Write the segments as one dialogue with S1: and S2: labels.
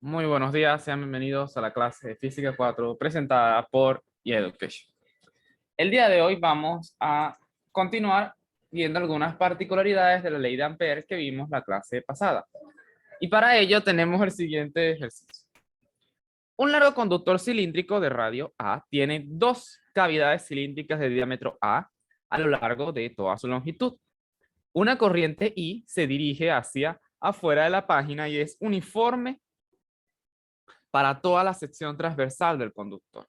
S1: Muy buenos días, sean bienvenidos a la clase de Física 4 presentada por eEducation. El día de hoy vamos a continuar viendo algunas particularidades de la ley de Ampère que vimos la clase pasada. Y para ello tenemos el siguiente ejercicio. Un largo conductor cilíndrico de radio A tiene dos cavidades cilíndricas de diámetro a lo largo de toda su longitud. Una corriente I se dirige hacia afuera de la página y es uniforme para toda la sección transversal del conductor.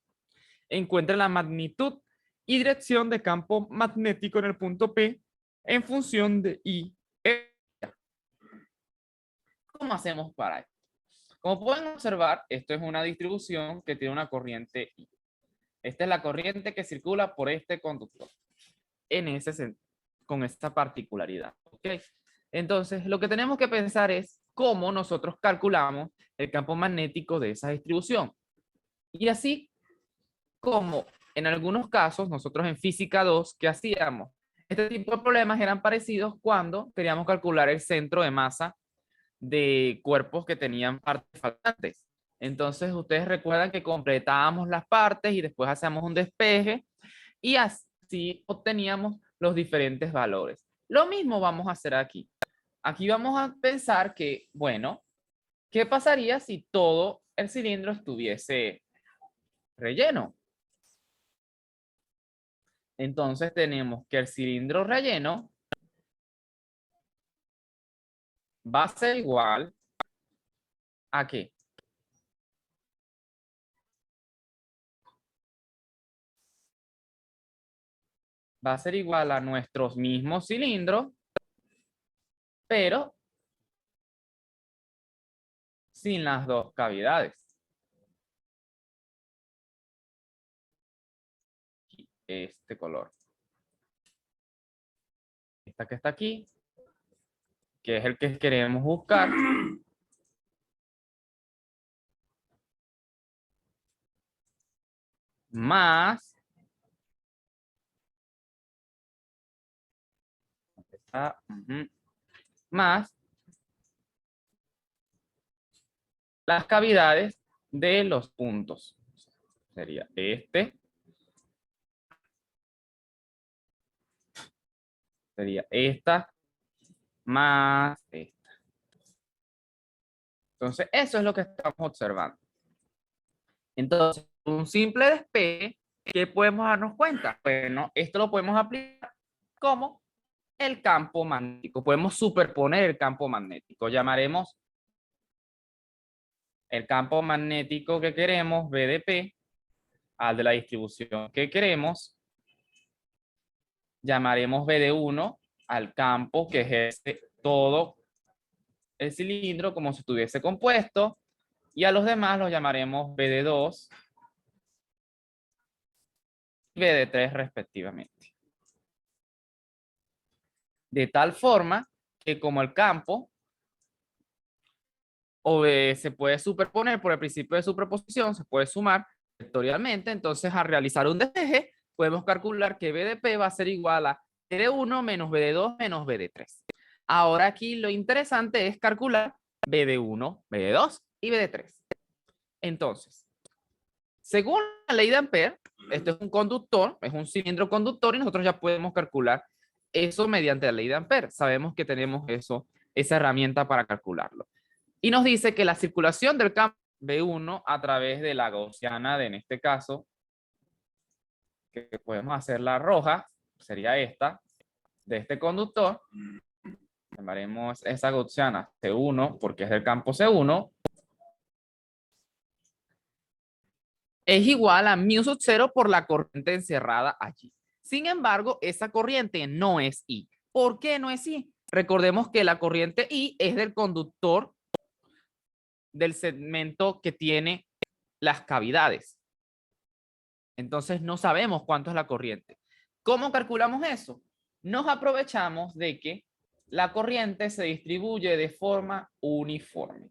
S1: Encuentre la magnitud y dirección de campo magnético en el punto P en función de I. ¿Cómo hacemos para esto? Como pueden observar, esto es una distribución que tiene una corriente I. Esta es la corriente que circula por este conductor con esta particularidad. ¿Okay? Entonces, lo que tenemos que pensar es cómo nosotros calculamos el campo magnético de esa distribución. Y así como en algunos casos, nosotros en física 2, ¿qué hacíamos? Este tipo de problemas eran parecidos cuando queríamos calcular el centro de masa de cuerpos que tenían partes faltantes. Entonces, ustedes recuerdan que completábamos las partes y después hacíamos un despeje y así obteníamos los diferentes valores. Lo mismo vamos a hacer aquí. Aquí vamos a pensar que, bueno, ¿qué pasaría si todo el cilindro estuviese relleno? Entonces tenemos que el cilindro relleno va a ser igual ¿a qué? Va a ser igual a nuestros mismos cilindros, pero sin las dos cavidades. Este color. Esta que está aquí, que es el que queremos buscar. Más más las cavidades de los puntos. Sería este. Sería esta más esta. Entonces, eso es lo que estamos observando. Entonces, un simple despeje, ¿qué podemos darnos cuenta? Bueno, esto lo podemos aplicar como el campo magnético. Podemos superponer el campo magnético. Llamaremos el campo magnético que queremos, B de P, al de la distribución que queremos. Llamaremos B de 1 al campo que ejerce todo el cilindro como si estuviese compuesto. Y a los demás los llamaremos B de 2 y B de 3 respectivamente. De tal forma que como el campo se puede superponer por el principio de superposición, se puede sumar vectorialmente, entonces al realizar un despeje podemos calcular que B de P va a ser igual a B de 1 menos B de 2 menos B de 3. Ahora aquí lo interesante es calcular B de 1, B de 2 y B de 3. Entonces, según la ley de Ampère, esto es un conductor, es un cilindro conductor y nosotros ya podemos calcular eso mediante la ley de Ampère. Sabemos que tenemos esa herramienta para calcularlo. Y nos dice que la circulación del campo B1 a través de la gaussiana, en este caso, que podemos hacer la roja, sería esta, de este conductor, llamaremos esa gaussiana C1 porque es del campo C1, es igual a mu sub 0 por la corriente encerrada allí. Sin embargo, esa corriente no es I. ¿Por qué no es I? Recordemos que la corriente I es del conductor del segmento que tiene las cavidades. Entonces no sabemos cuánto es la corriente. ¿Cómo calculamos eso? Nos aprovechamos de que la corriente se distribuye de forma uniforme.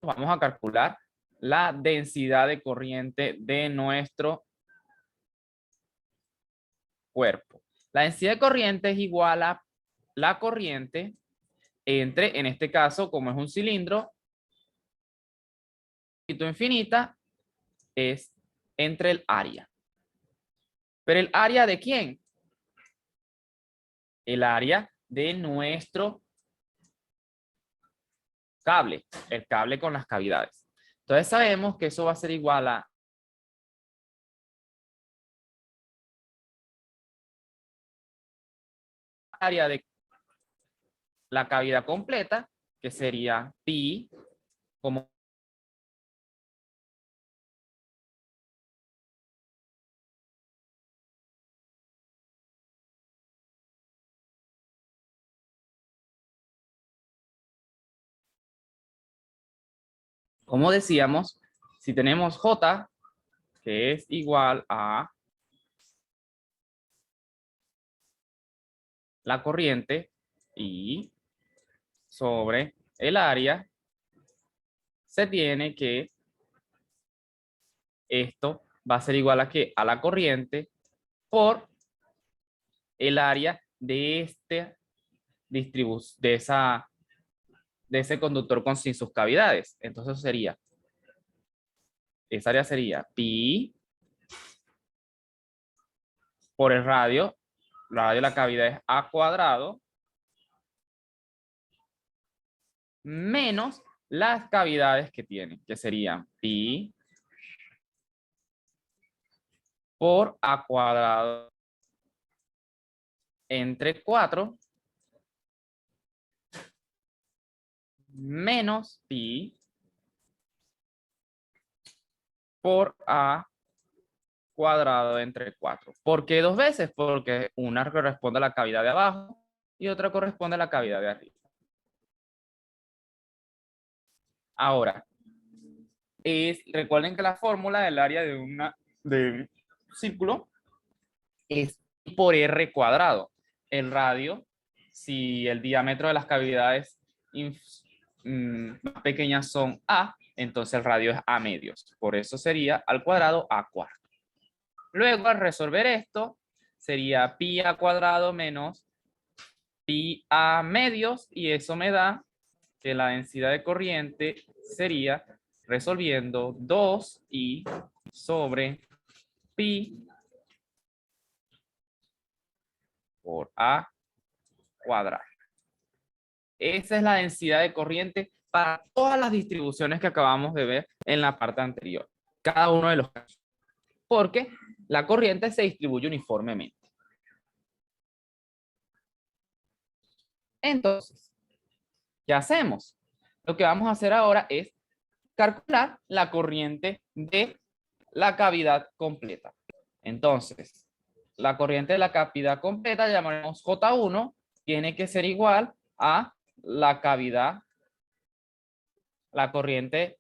S1: Vamos a calcular la densidad de corriente de nuestro cuerpo. La densidad de corriente es igual a la corriente entre, en este caso, como es un cilindro, infinita, es entre el área. ¿Pero el área de quién? El área de nuestro cable, el cable con las cavidades. Entonces sabemos que eso va a ser igual a área de la cavidad completa, que sería pi, como decíamos, si tenemos J, que es igual a la corriente I sobre el área, se tiene que esto va a ser igual a ¿qué? A la corriente por el área de de ese conductor con sin sus cavidades. Entonces sería, esa área sería pi por el radio de la cavidad es a cuadrado, menos las cavidades que tiene, que serían pi por a cuadrado entre 4 menos pi por a cuadrado entre 4. ¿Por qué dos veces? Porque una corresponde a la cavidad de abajo y otra corresponde a la cavidad de arriba. Ahora, recuerden que la fórmula del área de un círculo es por r cuadrado. El radio, si el diámetro de las cavidades más pequeñas son a, entonces el radio es a medios. Por eso sería al cuadrado a cuarto. Luego, al resolver esto, sería pi a cuadrado menos pi a medios, y eso me da que la densidad de corriente sería, resolviendo, 2i sobre pi por a cuadrado. Esa es la densidad de corriente para todas las distribuciones que acabamos de ver en la parte anterior. Cada uno de los casos. Porque la corriente se distribuye uniformemente. Entonces, ¿qué hacemos? Lo que vamos a hacer ahora es calcular la corriente de la cavidad completa. Entonces, la corriente de la cavidad completa, llamaremos J1, tiene que ser igual a la cavidad, la corriente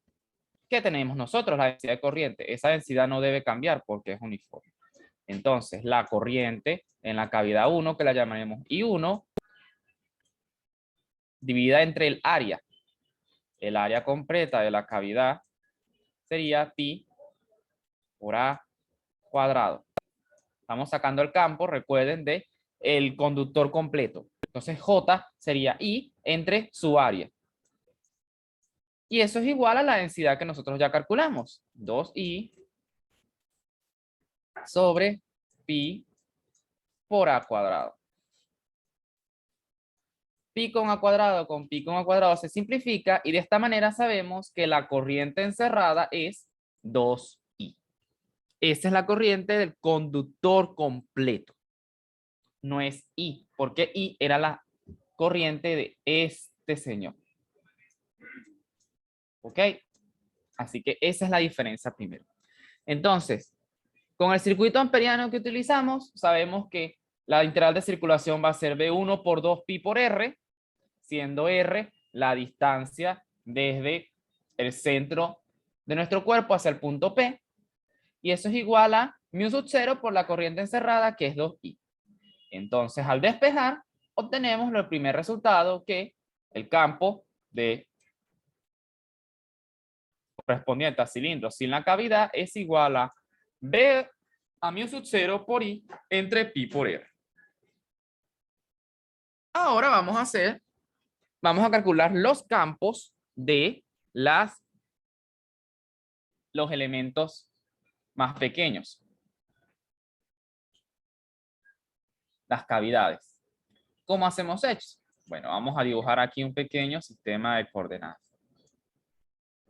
S1: que tenemos nosotros, la densidad de corriente. Esa densidad no debe cambiar porque es uniforme. Entonces, la corriente en la cavidad 1, que la llamaremos I1, dividida entre el área completa de la cavidad sería pi por a cuadrado. Estamos sacando el campo, recuerden, de el conductor completo. Entonces J sería I entre su área. Y eso es igual a la densidad que nosotros ya calculamos. 2I sobre pi por a cuadrado. Pi con a cuadrado se simplifica, y de esta manera sabemos que la corriente encerrada es 2I. Esta es la corriente del conductor completo. No es I, porque I era la corriente de este señor. ¿Ok? Así que esa es la diferencia primero. Entonces, con el circuito amperiano que utilizamos, sabemos que la integral de circulación va a ser V1 por 2pi por R, siendo R la distancia desde el centro de nuestro cuerpo hacia el punto P, y eso es igual a mu sub 0 por la corriente encerrada, que es 2I. Entonces, al despejar, obtenemos el primer resultado, que el campo correspondiente a cilindro sin la cavidad es igual a B a mu sub 0 por I entre pi por R. Ahora vamos a hacer vamos a calcular los campos de los elementos más pequeños, las cavidades. ¿Cómo hacemos eso? Bueno, vamos a dibujar aquí un pequeño sistema de coordenadas.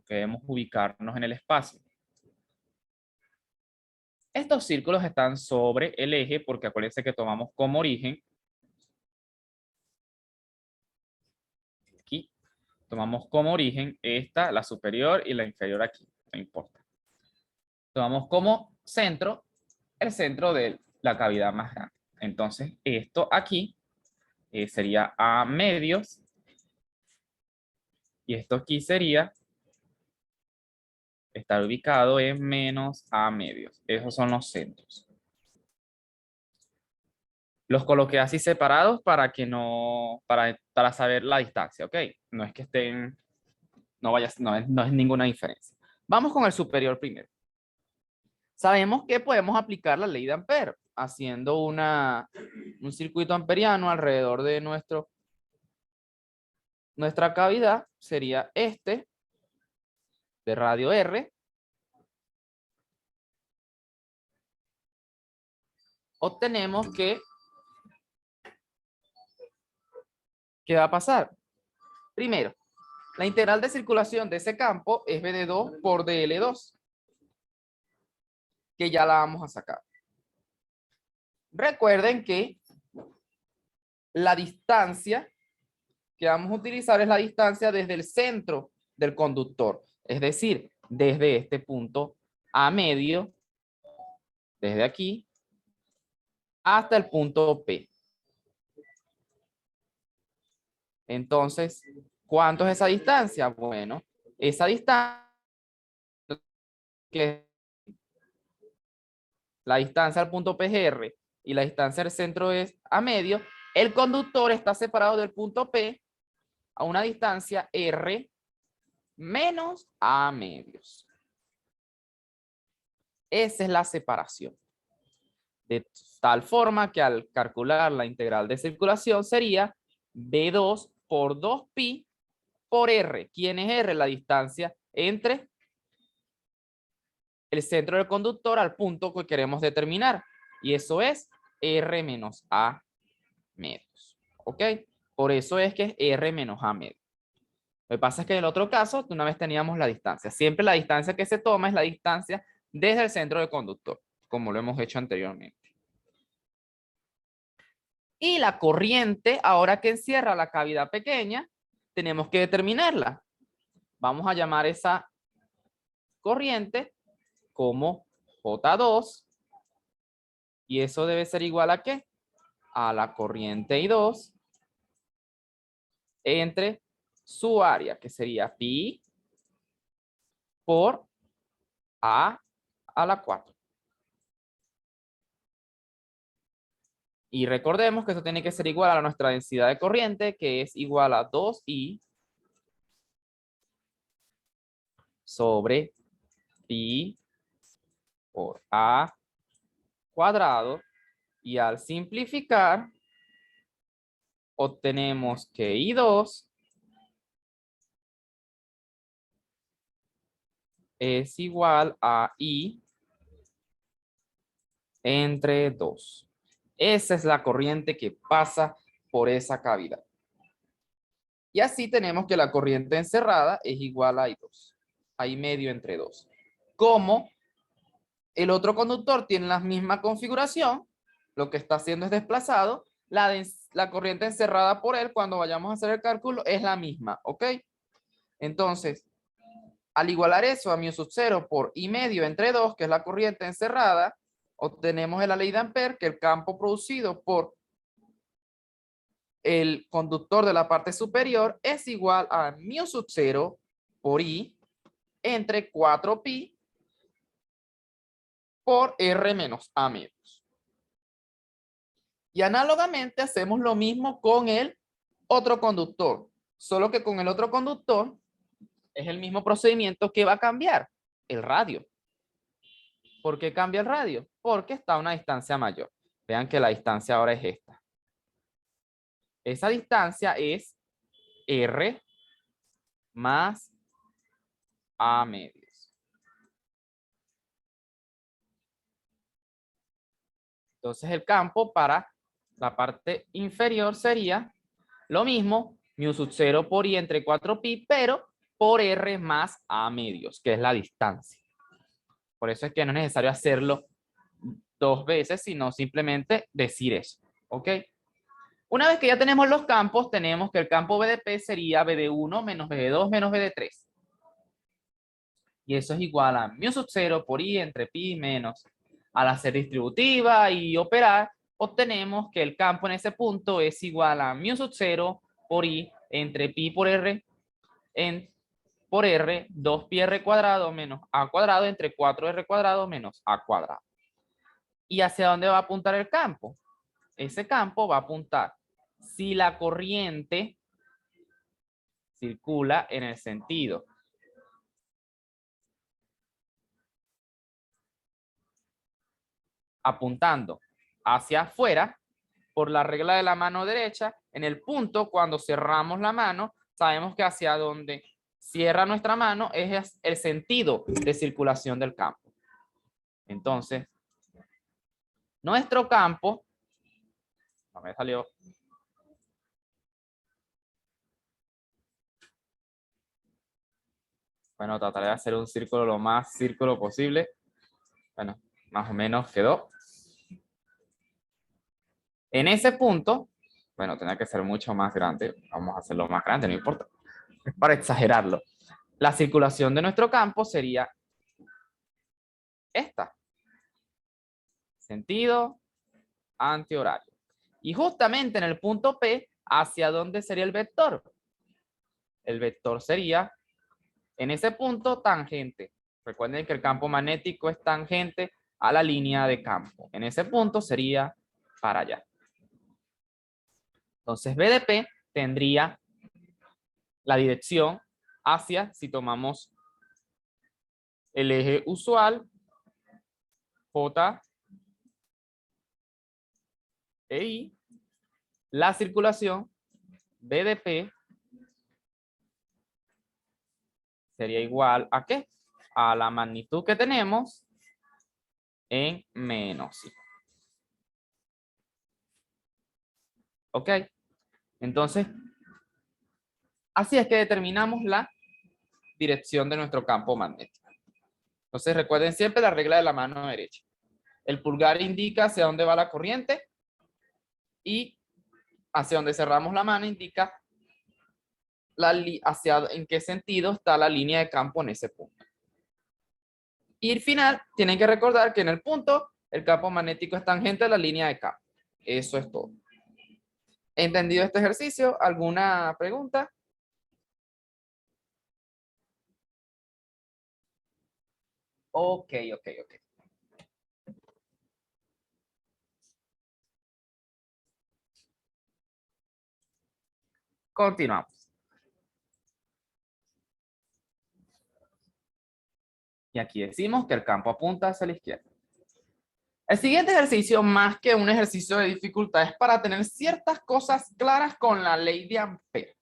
S1: Debemos ubicarnos en el espacio. Estos círculos están sobre el eje porque acuérdense que tomamos como origen. Aquí. Tomamos como origen esta, la superior y la inferior aquí. No importa. Tomamos como centro el centro de la cavidad más grande. Entonces, esto aquí sería A medios. Y esto aquí sería estar ubicado en menos A medios. Esos son los centros. Los coloqué así separados para que no, para saber la distancia, ¿ok? No es que estén, no es ninguna diferencia. Vamos con el superior primero. Sabemos que podemos aplicar la ley de Ampere haciendo un circuito amperiano alrededor de nuestra cavidad. Sería este de radio R. Obtenemos que, ¿qué va a pasar? Primero, la integral de circulación de ese campo es B de 2 por DL2, que ya la vamos a sacar. Recuerden que la distancia que vamos a utilizar es la distancia desde el centro del conductor, es decir, desde este punto A medio, desde aquí, hasta el punto P. Entonces, ¿cuánto es esa distancia? Bueno, esa distancia, que es la distancia al punto P es R y la distancia al centro es A medio, el conductor está separado del punto P a una distancia R menos A medios. Esa es la separación. De tal forma que al calcular la integral de circulación sería B2 por 2pi por R. ¿Quién es R? La distancia entre el centro del conductor al punto que queremos determinar. Y eso es R menos A medios. ¿Ok? Por eso es que es R menos A medios. Lo que pasa es que en el otro caso, una vez teníamos la distancia. Siempre la distancia que se toma es la distancia desde el centro del conductor, como lo hemos hecho anteriormente. Y la corriente, ahora que encierra la cavidad pequeña, tenemos que determinarla. Vamos a llamar esa corriente como J2. Y eso debe ser igual ¿a qué? A la corriente I2 entre su área, que sería pi por A a la 4. Y recordemos que eso tiene que ser igual a nuestra densidad de corriente, que es igual a 2i sobre pi por A cuadrado. Y al simplificar, obtenemos que I2 es igual a I entre 2. Esa es la corriente que pasa por esa cavidad. Y así tenemos que la corriente encerrada es igual a I2. I medio entre 2. Como el otro conductor tiene la misma configuración, lo que está haciendo es desplazado, la corriente encerrada por él cuando vayamos a hacer el cálculo es la misma, ¿ok? Entonces, al igualar eso a mu sub 0 por I medio entre 2, que es la corriente encerrada, obtenemos en la ley de Ampere que el campo producido por el conductor de la parte superior es igual a mu sub 0 por I entre 4pi por R menos A medios. Y análogamente hacemos lo mismo con el otro conductor, solo que con el otro conductor es el mismo procedimiento que va a cambiar el radio. ¿Por qué cambia el radio? Porque está a una distancia mayor. Vean que la distancia ahora es esta. Esa distancia es R más A medios. Entonces el campo para la parte inferior sería lo mismo, mu sub 0 por I entre 4pi, pero por R más A medios, que es la distancia. Por eso es que no es necesario hacerlo dos veces, sino simplemente decir eso. ¿Ok? Una vez que ya tenemos los campos, tenemos que el campo BDP sería BD1 menos BD2 menos BD3. Y eso es igual a mu sub 0 por I entre pi menos. Al hacer distributiva y operar, obtenemos que el campo en ese punto es igual a mu sub 0 por I entre pi por R por R 2πr cuadrado menos A cuadrado entre 4R cuadrado menos A cuadrado. ¿Y hacia dónde va a apuntar el campo? Ese campo va a apuntar si la corriente circula en el sentido apuntando hacia afuera, por la regla de la mano derecha, en el punto cuando cerramos la mano, sabemos que hacia donde cierra nuestra mano es el sentido de circulación del campo. Entonces, nuestro campo, no me salió, bueno, trataré de hacer un círculo lo más círculo posible. Bueno, más o menos quedó. En ese punto, bueno, tenía que ser mucho más grande. Vamos a hacerlo más grande, no importa. Es para exagerarlo. La circulación de nuestro campo sería esta. Sentido antihorario. Y justamente en el punto P, ¿hacia dónde sería el vector? El vector sería en ese punto tangente. Recuerden que el campo magnético es tangente a la línea de campo. En ese punto sería para allá. Entonces BDP tendría la dirección hacia, si tomamos el eje usual, J e I, la circulación BDP sería igual a ¿qué? A la magnitud que tenemos en menos I. ¿Ok? Entonces, así es que determinamos la dirección de nuestro campo magnético. Entonces, recuerden siempre la regla de la mano derecha. El pulgar indica hacia dónde va la corriente y hacia donde cerramos la mano indica hacia en qué sentido está la línea de campo en ese punto. Y al final, tienen que recordar que en el punto, el campo magnético es tangente a la línea de campo. Eso es todo. ¿Entendido este ejercicio? ¿Alguna pregunta? Ok. Continuamos. Y aquí decimos que el campo apunta hacia la izquierda. El siguiente ejercicio, más que un ejercicio de dificultad, es para tener ciertas cosas claras con la ley de Ampère.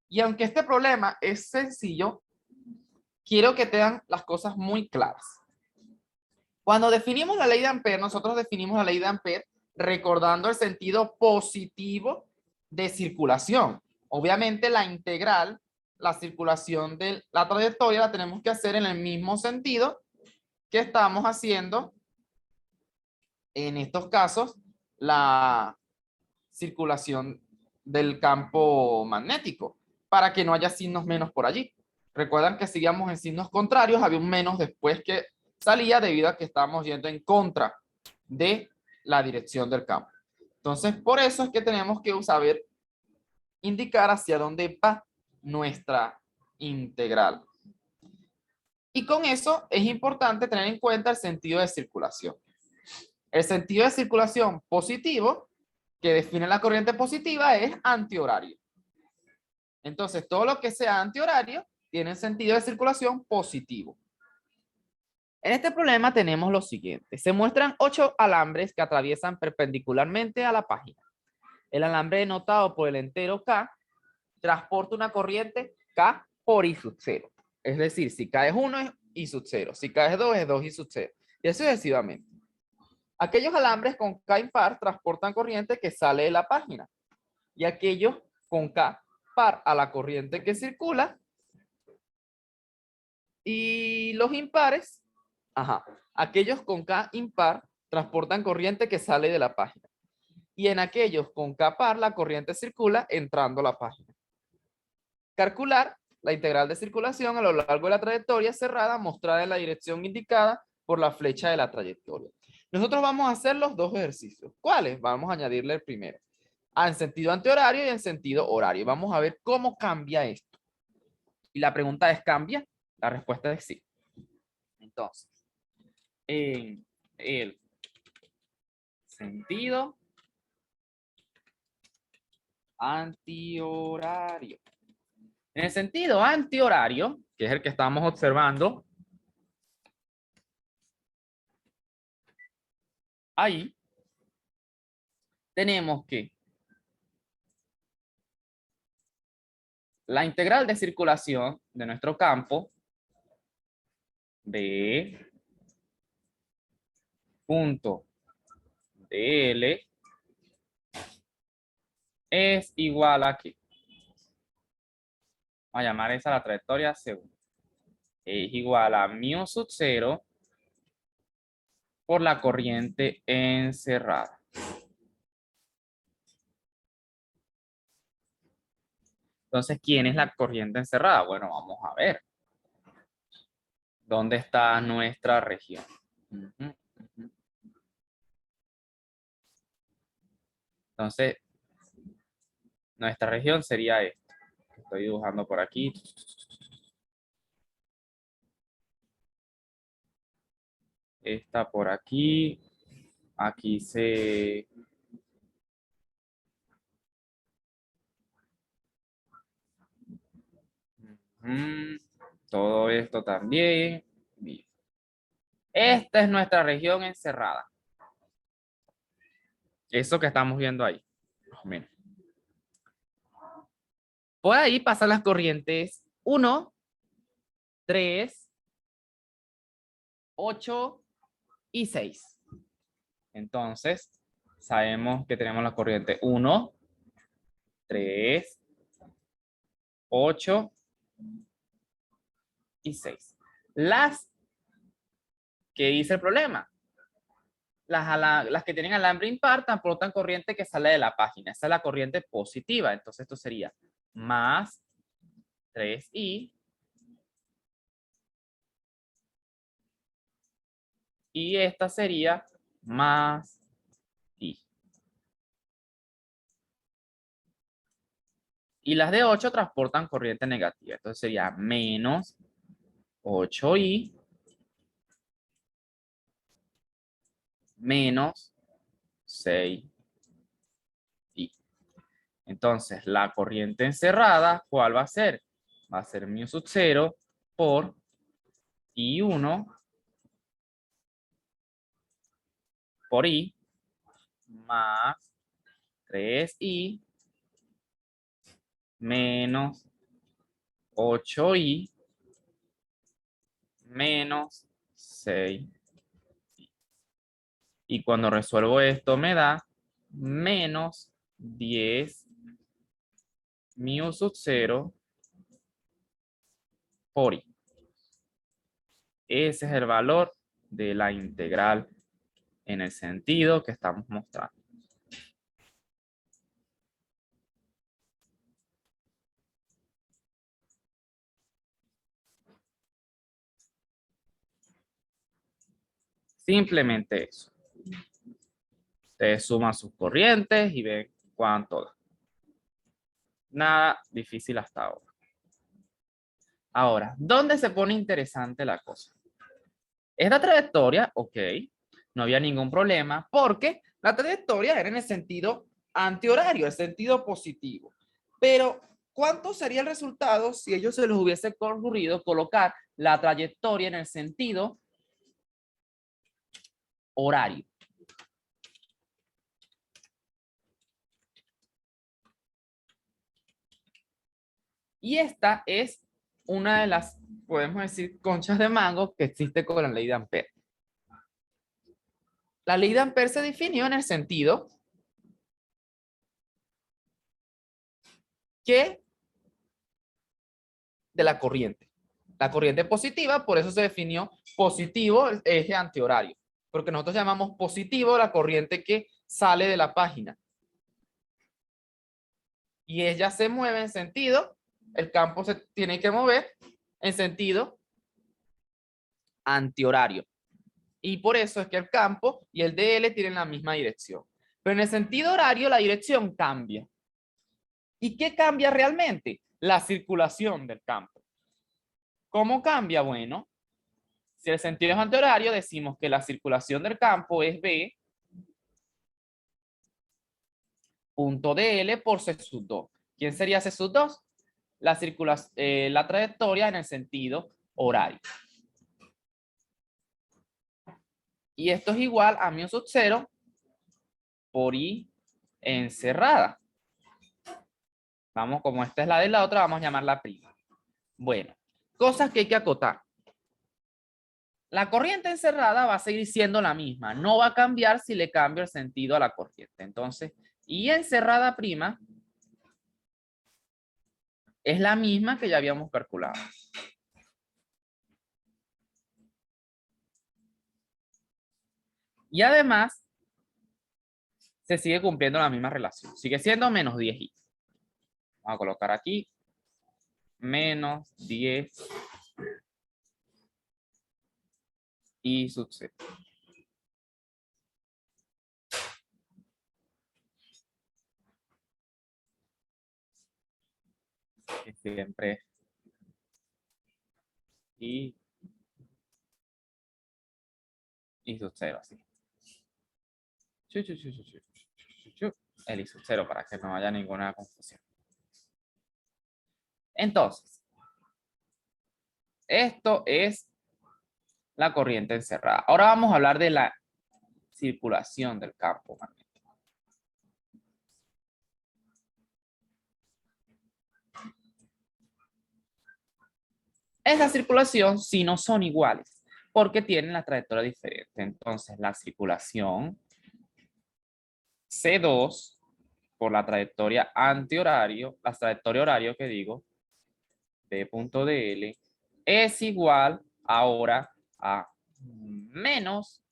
S1: Y aunque este problema es sencillo, quiero que tengan las cosas muy claras. Cuando definimos la ley de Ampère, nosotros definimos la ley de Ampère recordando el sentido positivo de circulación. Obviamente la integral, la circulación de la trayectoria la tenemos que hacer en el mismo sentido que estamos haciendo en estos casos la circulación del campo magnético para que no haya signos menos por allí. Recuerdan que seguíamos en signos contrarios, había un menos después que salía debido a que estábamos yendo en contra de la dirección del campo. Entonces, por eso es que tenemos que saber indicar hacia dónde va nuestra integral. Y con eso es importante tener en cuenta el sentido de circulación. El sentido de circulación positivo, que define la corriente positiva, es antihorario. Entonces, todo lo que sea antihorario tiene sentido de circulación positivo. En este problema tenemos lo siguiente. Se muestran 8 alambres que atraviesan perpendicularmente a la página. El alambre denotado por el entero K transporta una corriente K por I sub 0. Es decir, si K es 1 es I sub 0, si K es 2 es 2 I sub 0. Y así sucesivamente. Aquellos alambres con K impar transportan corriente que sale de la página. Y aquellos con K par a la corriente que circula. Y los impares, aquellos con K impar transportan corriente que sale de la página. Y en aquellos con K par la corriente circula entrando a la página. Calcular la integral de circulación a lo largo de la trayectoria cerrada mostrada en la dirección indicada por la flecha de la trayectoria. Nosotros vamos a hacer los dos ejercicios. ¿Cuáles? Vamos a añadirle el primero. En sentido antihorario y en sentido horario. Vamos a ver cómo cambia esto. Y la pregunta es, ¿cambia? La respuesta es sí. Entonces, en el sentido antihorario. En el sentido antihorario, que es el que estamos observando ahí, tenemos que la integral de circulación de nuestro campo de punto dl es igual a ¿qué? Vamos a llamar esa la trayectoria segunda. Es igual a mu sub 0 por la corriente encerrada. Entonces, ¿quién es la corriente encerrada? Bueno, vamos a ver. ¿Dónde está nuestra región? Entonces, nuestra región sería esta. Estoy dibujando por aquí. Esta por aquí. Aquí se... Todo esto también. Bien. Esta es nuestra región encerrada. Eso que estamos viendo ahí. Miren. Por ahí pasan las corrientes 1, 3, 8 y 6. Entonces, sabemos que tenemos la corriente 1, 3, 8 y 6. Las que dice el problema. Las que tienen alambre impar transportan corriente que sale de la página. Esa es la corriente positiva. Entonces esto sería más 3i y esta sería más i. Y las de 8 transportan corriente negativa. Entonces sería menos 8i menos 6i. Entonces, la corriente encerrada, ¿cuál va a ser? Va a ser mu sub 0 por I1 por I más 3i menos 8i menos 6i. Y cuando resuelvo esto me da menos 10 mu sub 0 por i. Ese es el valor de la integral en el sentido que estamos mostrando. Simplemente eso. Ustedes suman sus corrientes y ven cuánto da. Nada difícil hasta ahora. Ahora, ¿dónde se pone interesante la cosa? Esta trayectoria, ok, no había ningún problema porque la trayectoria era en el sentido antihorario, el sentido positivo. Pero, ¿cuánto sería el resultado si ellos se les hubiese ocurrido colocar la trayectoria en el sentido horario? Y esta es una de las, podemos decir, conchas de mango que existe con la ley de Ampère. La ley de Ampère se definió en el sentido que de la corriente. La corriente positiva, por eso se definió positivo el eje antihorario, porque nosotros llamamos positivo la corriente que sale de la página. Y ella se mueve en sentido, el campo se tiene que mover en sentido antihorario. Y por eso es que el campo y el DL tienen la misma dirección. Pero en el sentido horario la dirección cambia. ¿Y qué cambia realmente? La circulación del campo. ¿Cómo cambia? Bueno, si el sentido es antihorario, decimos que la circulación del campo es B punto DL por C sub 2. ¿Quién sería C sub 2? La trayectoria en el sentido horario. Y esto es igual a mu sub 0 por I encerrada. Vamos, como esta es la de la otra, vamos a llamarla prima. Bueno, cosas que hay que acotar. La corriente encerrada va a seguir siendo la misma. No va a cambiar si le cambio el sentido a la corriente. Entonces, I encerrada prima es la misma que ya habíamos calculado. Y además, se sigue cumpliendo la misma relación. Sigue siendo menos 10i. Vamos a colocar aquí menos 10 i sub 0. Que siempre i sub 0, así. El i sub 0 para que no haya ninguna confusión. Entonces, esto es la corriente encerrada. Ahora vamos a hablar de la circulación del campo magnético. Esa circulación sí no son iguales, porque tienen la trayectoria diferente. Entonces, la circulación C2 por la trayectoria antihorario, la trayectoria horario que digo, de punto DL, es igual ahora a menos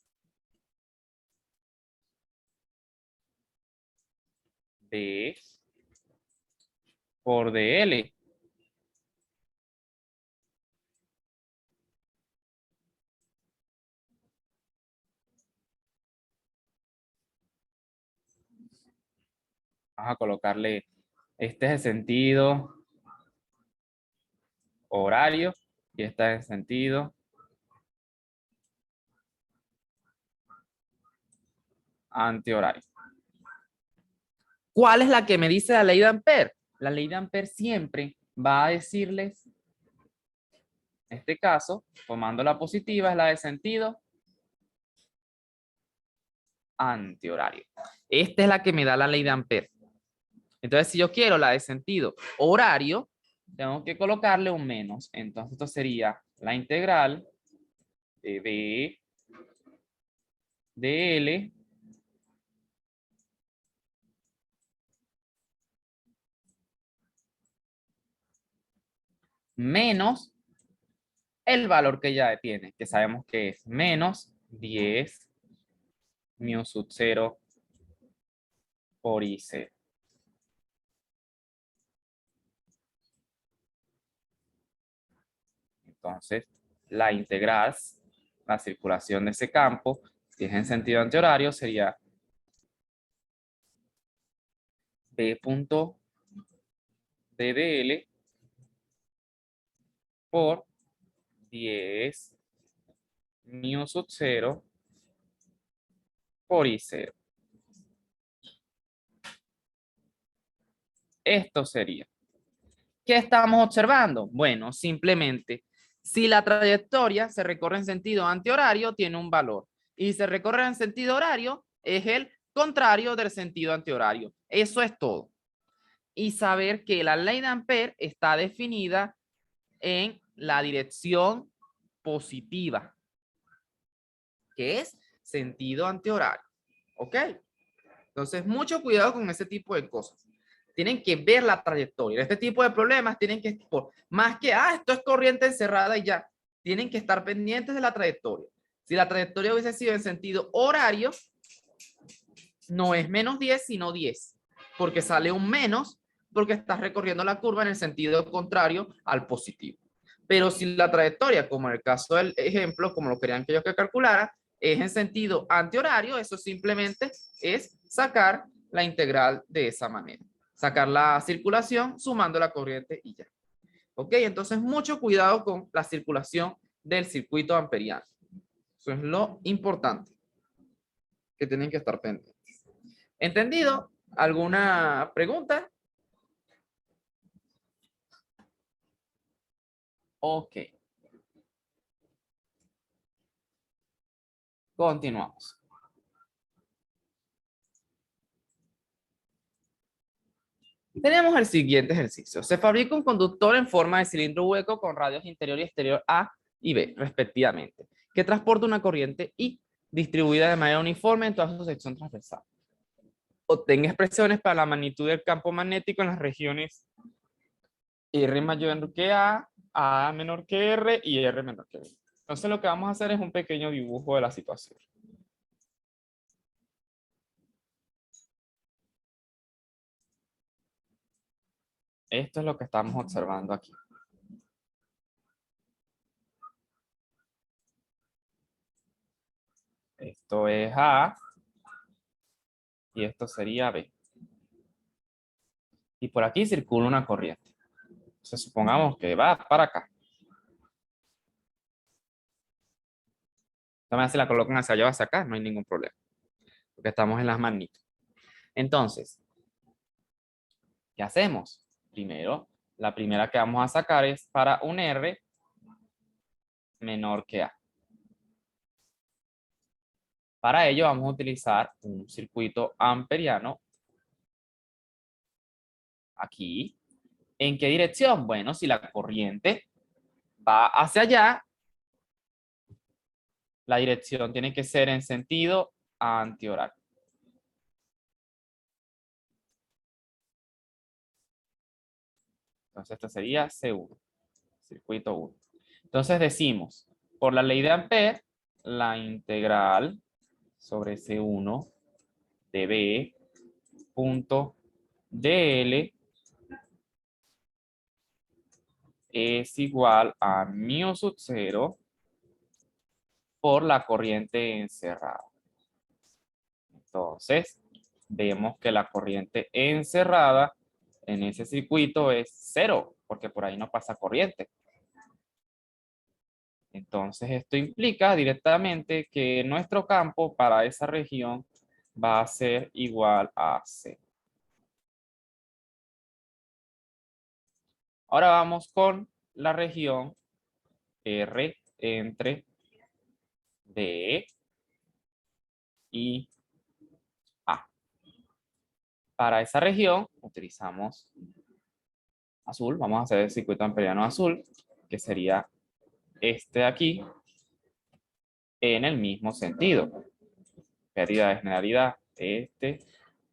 S1: D por DL. Vamos a colocarle, este es el sentido horario y este es el sentido antihorario. ¿Cuál es la que me dice la ley de Ampère? La ley de Ampère siempre va a decirles, en este caso, tomando la positiva, es la de sentido antihorario. Esta es la que me da la ley de Ampère. Entonces, si yo quiero la de sentido horario, tengo que colocarle un menos. Entonces, esto sería la integral de B de L menos el valor que ya tiene, que sabemos que es menos 10 mu sub 0 por IC. Entonces, la integral, la circulación de ese campo, si es en sentido antihorario, sería B punto DL por 10 mu sub 0 por I0. Esto sería. ¿Qué estamos observando? Bueno, simplemente, si la trayectoria se recorre en sentido antihorario, tiene un valor. Y si se recorre en sentido horario, es el contrario del sentido antihorario. Eso es todo. y saber que la ley de Ampere está definida en la dirección positiva, que es sentido antihorario. ¿Ok? Entonces, mucho cuidado con ese tipo de cosas. Tienen que ver la trayectoria. Este tipo de problemas tienen que, más que, esto es corriente encerrada y ya, tienen que estar pendientes de la trayectoria. Si la trayectoria hubiese sido en sentido horario, no es menos 10, sino 10, porque sale un menos, porque estás recorriendo la curva en el sentido contrario al positivo. Pero si la trayectoria, como en el caso del ejemplo, como lo querían que yo que calculara, es en sentido antihorario, eso simplemente es sacar la integral de esa manera. Sacar la circulación sumando la corriente y ya. ¿Ok? Entonces, mucho cuidado con la circulación del circuito amperiano. Eso es lo importante que tienen que estar pendientes. ¿Entendido? ¿Alguna pregunta? Ok. Continuamos. Tenemos el siguiente ejercicio. Se fabrica un conductor en forma de cilindro hueco con radios interior y exterior A y B, respectivamente, que transporta una corriente I distribuida de manera uniforme en toda su sección transversal. Obtenga expresiones para la magnitud del campo magnético en las regiones R mayor que A menor que R y R menor que B. Entonces lo que vamos a hacer es un pequeño dibujo de la situación. Esto es lo que estamos observando aquí. Esto es A y esto sería B. Y por aquí circula una corriente. Entonces supongamos que va para acá. También si la colocan hacia allá o hacia acá, no hay ningún problema. Porque estamos en las magnitudes. Entonces, ¿qué hacemos? Primero, la primera que vamos a sacar es para un R menor que A. Para ello vamos a utilizar un circuito amperiano aquí. ¿En qué dirección? Bueno, si la corriente va hacia allá, la dirección tiene que ser en sentido antihorario. Entonces esto sería C1, circuito 1. Entonces decimos, por la ley de Ampere, la integral sobre C1 de B punto dl es igual a mu sub 0 por la corriente encerrada. Entonces, vemos que la corriente encerrada en ese circuito es 0, porque por ahí no pasa corriente. Entonces, esto implica directamente que nuestro campo para esa región va a ser igual a 0. Ahora vamos con la región R entre D y A. Para esa región utilizamos azul. Vamos a hacer el circuito amperiano azul, que sería este de aquí, en el mismo sentido. Pérdida de generalidad, este,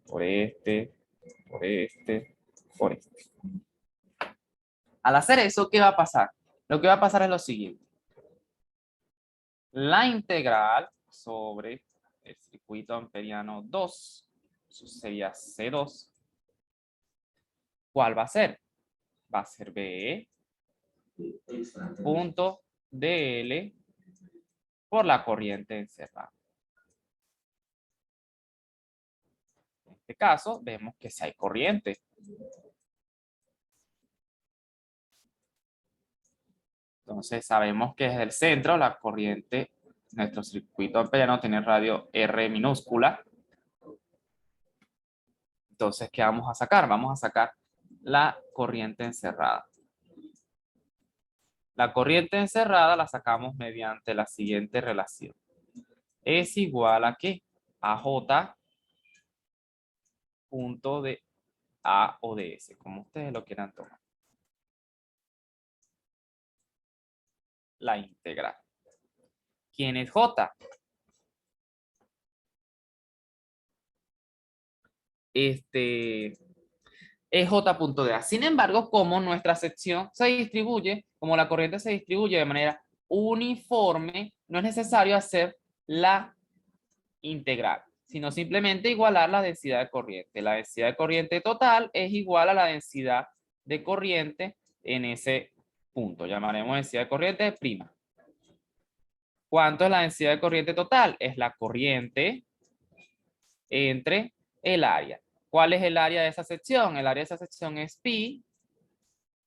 S1: por este, por este, por este. Al hacer eso, ¿qué va a pasar? Lo que va a pasar es lo siguiente. La integral sobre el circuito amperiano 2, eso sería C2. ¿Cuál va a ser? Va a ser B punto DL por la corriente encerrada. En este caso, vemos que si hay corriente. Entonces, sabemos que desde el centro la corriente, nuestro circuito amperiano tiene radio R minúscula. Entonces, ¿qué vamos a sacar? Vamos a sacar la corriente encerrada. La corriente encerrada la sacamos mediante la siguiente relación. Es igual a ¿qué? A J punto de A o de S, como ustedes lo quieran tomar. La integral. ¿Quién es J? Es J punto de A. Sin embargo, como nuestra sección se distribuye, como la corriente se distribuye de manera uniforme, no es necesario hacer la integral, sino simplemente igualar la densidad de corriente. La densidad de corriente total es igual a la densidad de corriente en ese punto. Llamaremos densidad de corriente prima. ¿Cuánto es la densidad de corriente total? Es la corriente entre el área. ¿Cuál es el área de esa sección? El área de esa sección es pi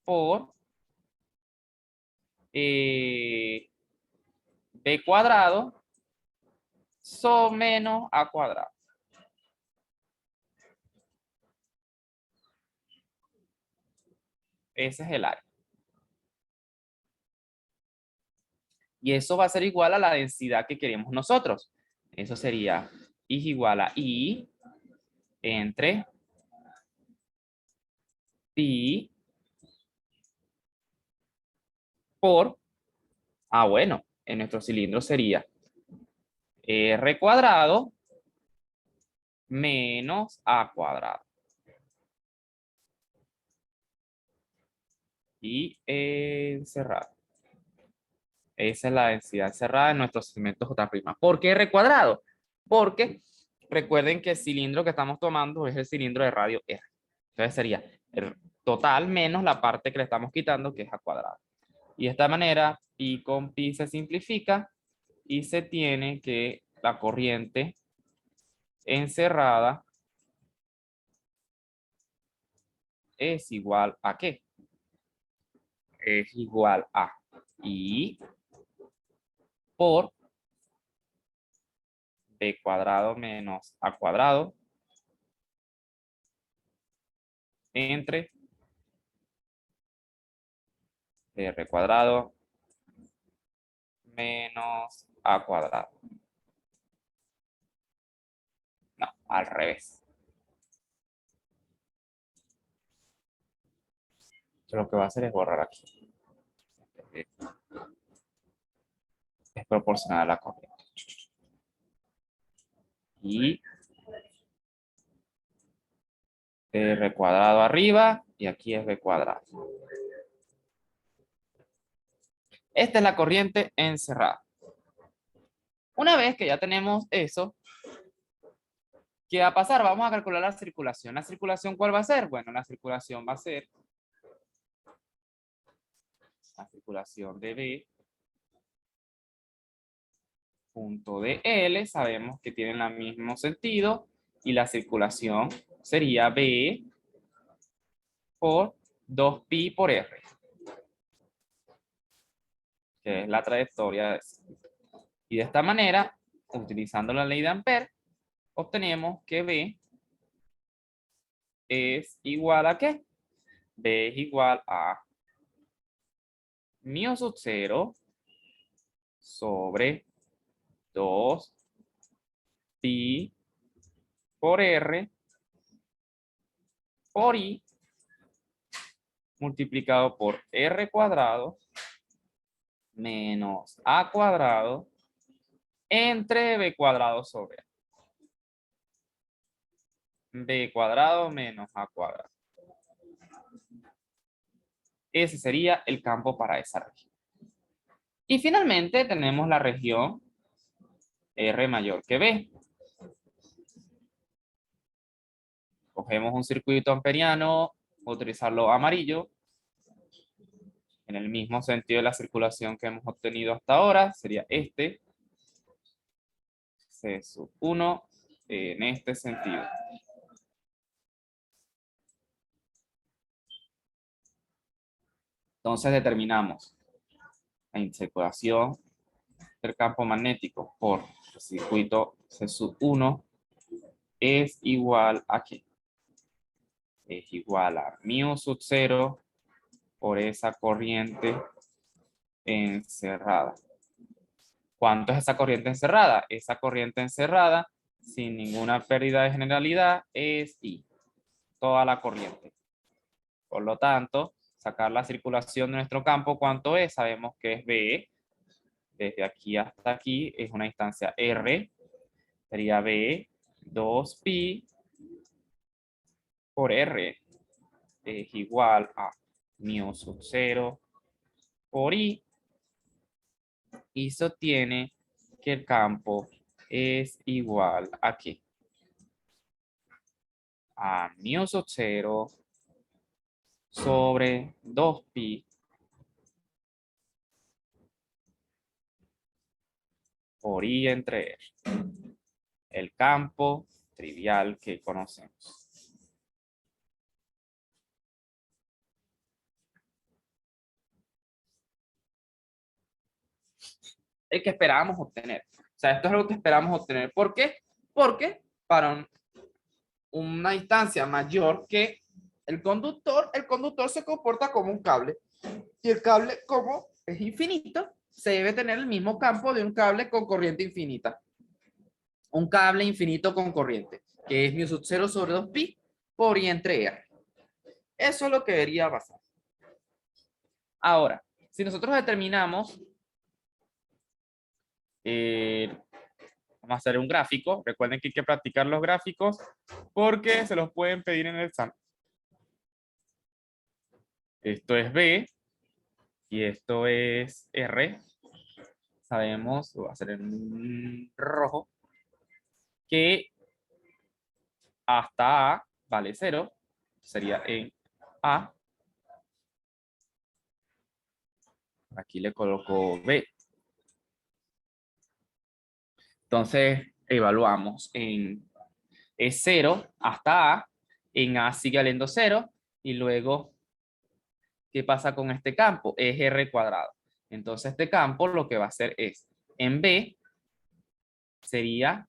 S1: por b cuadrado menos a cuadrado. Ese es el área. Y eso va a ser igual a la densidad que queremos nosotros. Eso sería I es igual a I entre pi por, bueno, en nuestro cilindro sería R cuadrado menos A cuadrado. Y encerrado. Esa es la densidad encerrada en nuestro segmento J'. ¿Por qué R cuadrado? Porque recuerden que el cilindro que estamos tomando es el cilindro de radio R. Entonces sería el total menos la parte que le estamos quitando, que es A cuadrado. Y de esta manera, pi con pi se simplifica y se tiene que la corriente encerrada es igual a ¿qué? Es igual a I por b cuadrado menos a cuadrado entre r cuadrado menos a cuadrado. No, al revés. Lo que va a hacer es borrar aquí. Es proporcional a la corriente. Y r cuadrado arriba y aquí es b cuadrado. Esta es la corriente encerrada. Una vez que ya tenemos eso, ¿qué va a pasar? Vamos a calcular la circulación. ¿La circulación cuál va a ser? Bueno, la circulación va a ser la circulación de B punto de L. Sabemos que tienen el mismo sentido y la circulación sería B por 2pi por R, que es la trayectoria de ese. Y de esta manera, utilizando la ley de Ampère, obtenemos que B es igual a ¿qué? B es igual a μ sub 0 sobre 2 pi por R por I multiplicado por R cuadrado menos A cuadrado entre B cuadrado sobre A. B cuadrado menos A cuadrado. Ese sería el campo para esa región. Y finalmente tenemos la región R mayor que B. Cogemos un circuito amperiano, utilizarlo amarillo, en el mismo sentido de la circulación que hemos obtenido hasta ahora, sería este, C sub 1, en este sentido. Entonces determinamos la circulación del campo magnético por el circuito C sub 1 es igual a ¿qué? Es igual a μ sub 0 por esa corriente encerrada. ¿Cuánto es esa corriente encerrada? Esa corriente encerrada, sin ninguna pérdida de generalidad, es I. toda la corriente. Por lo tanto, sacar la circulación de nuestro campo, ¿cuánto es? Sabemos que es B. Desde aquí hasta aquí es una distancia R. Sería B 2pi por R es igual a mu sub 0 por I. Y sostiene que el campo es igual a ¿qué? A mu sub 0 sobre 2pi por I entre R. El campo trivial que conocemos. El que esperábamos obtener. O sea, esto es lo que esperamos obtener. ¿Por qué? Porque para una distancia mayor que el conductor se comporta como un cable. Y el cable, como es infinito, se debe tener el mismo campo de un cable con corriente infinita. Un cable infinito con corriente, que es mu sub 0 sobre 2pi por I entre R. Eso es lo que debería pasar. Ahora, si nosotros determinamos, vamos a hacer un gráfico. Recuerden que hay que practicar los gráficos porque se los pueden pedir en el examen. Esto es B y esto es R. Sabemos, lo voy a hacer en rojo, que hasta A vale 0. Sería en A. Aquí le coloco B. Entonces, evaluamos en es 0 hasta A. En A sigue valiendo 0. Y luego, ¿qué pasa con este campo? Es R cuadrado. Entonces, este campo lo que va a hacer es, en B, sería,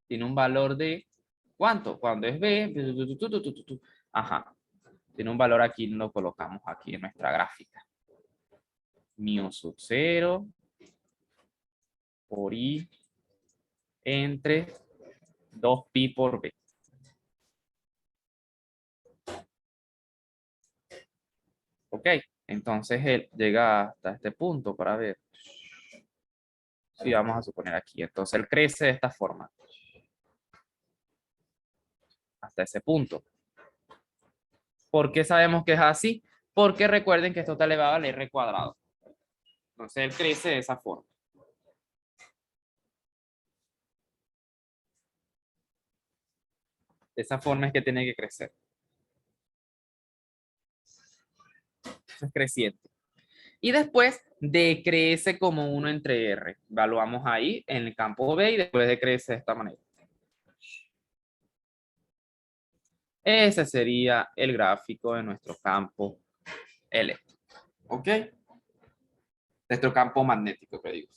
S1: tiene un valor de, ¿cuánto? Cuando es B, ajá, tiene un valor aquí, lo colocamos aquí en nuestra gráfica. Mu sub 0 por I entre 2pi por B. Ok, entonces él llega hasta este punto para ver. Si vamos a suponer aquí. Entonces él crece de esta forma. Hasta ese punto. ¿Por qué sabemos que es así? Porque recuerden que esto está elevado al R cuadrado. Entonces él crece de esa forma. De esa forma es que tiene que crecer. Eso es creciente. Y después decrece como 1 entre R. Evaluamos ahí en el campo B y después decrece de esta manera. Ese sería el gráfico de nuestro campo eléctrico. ¿Ok? Nuestro campo magnético, que digo.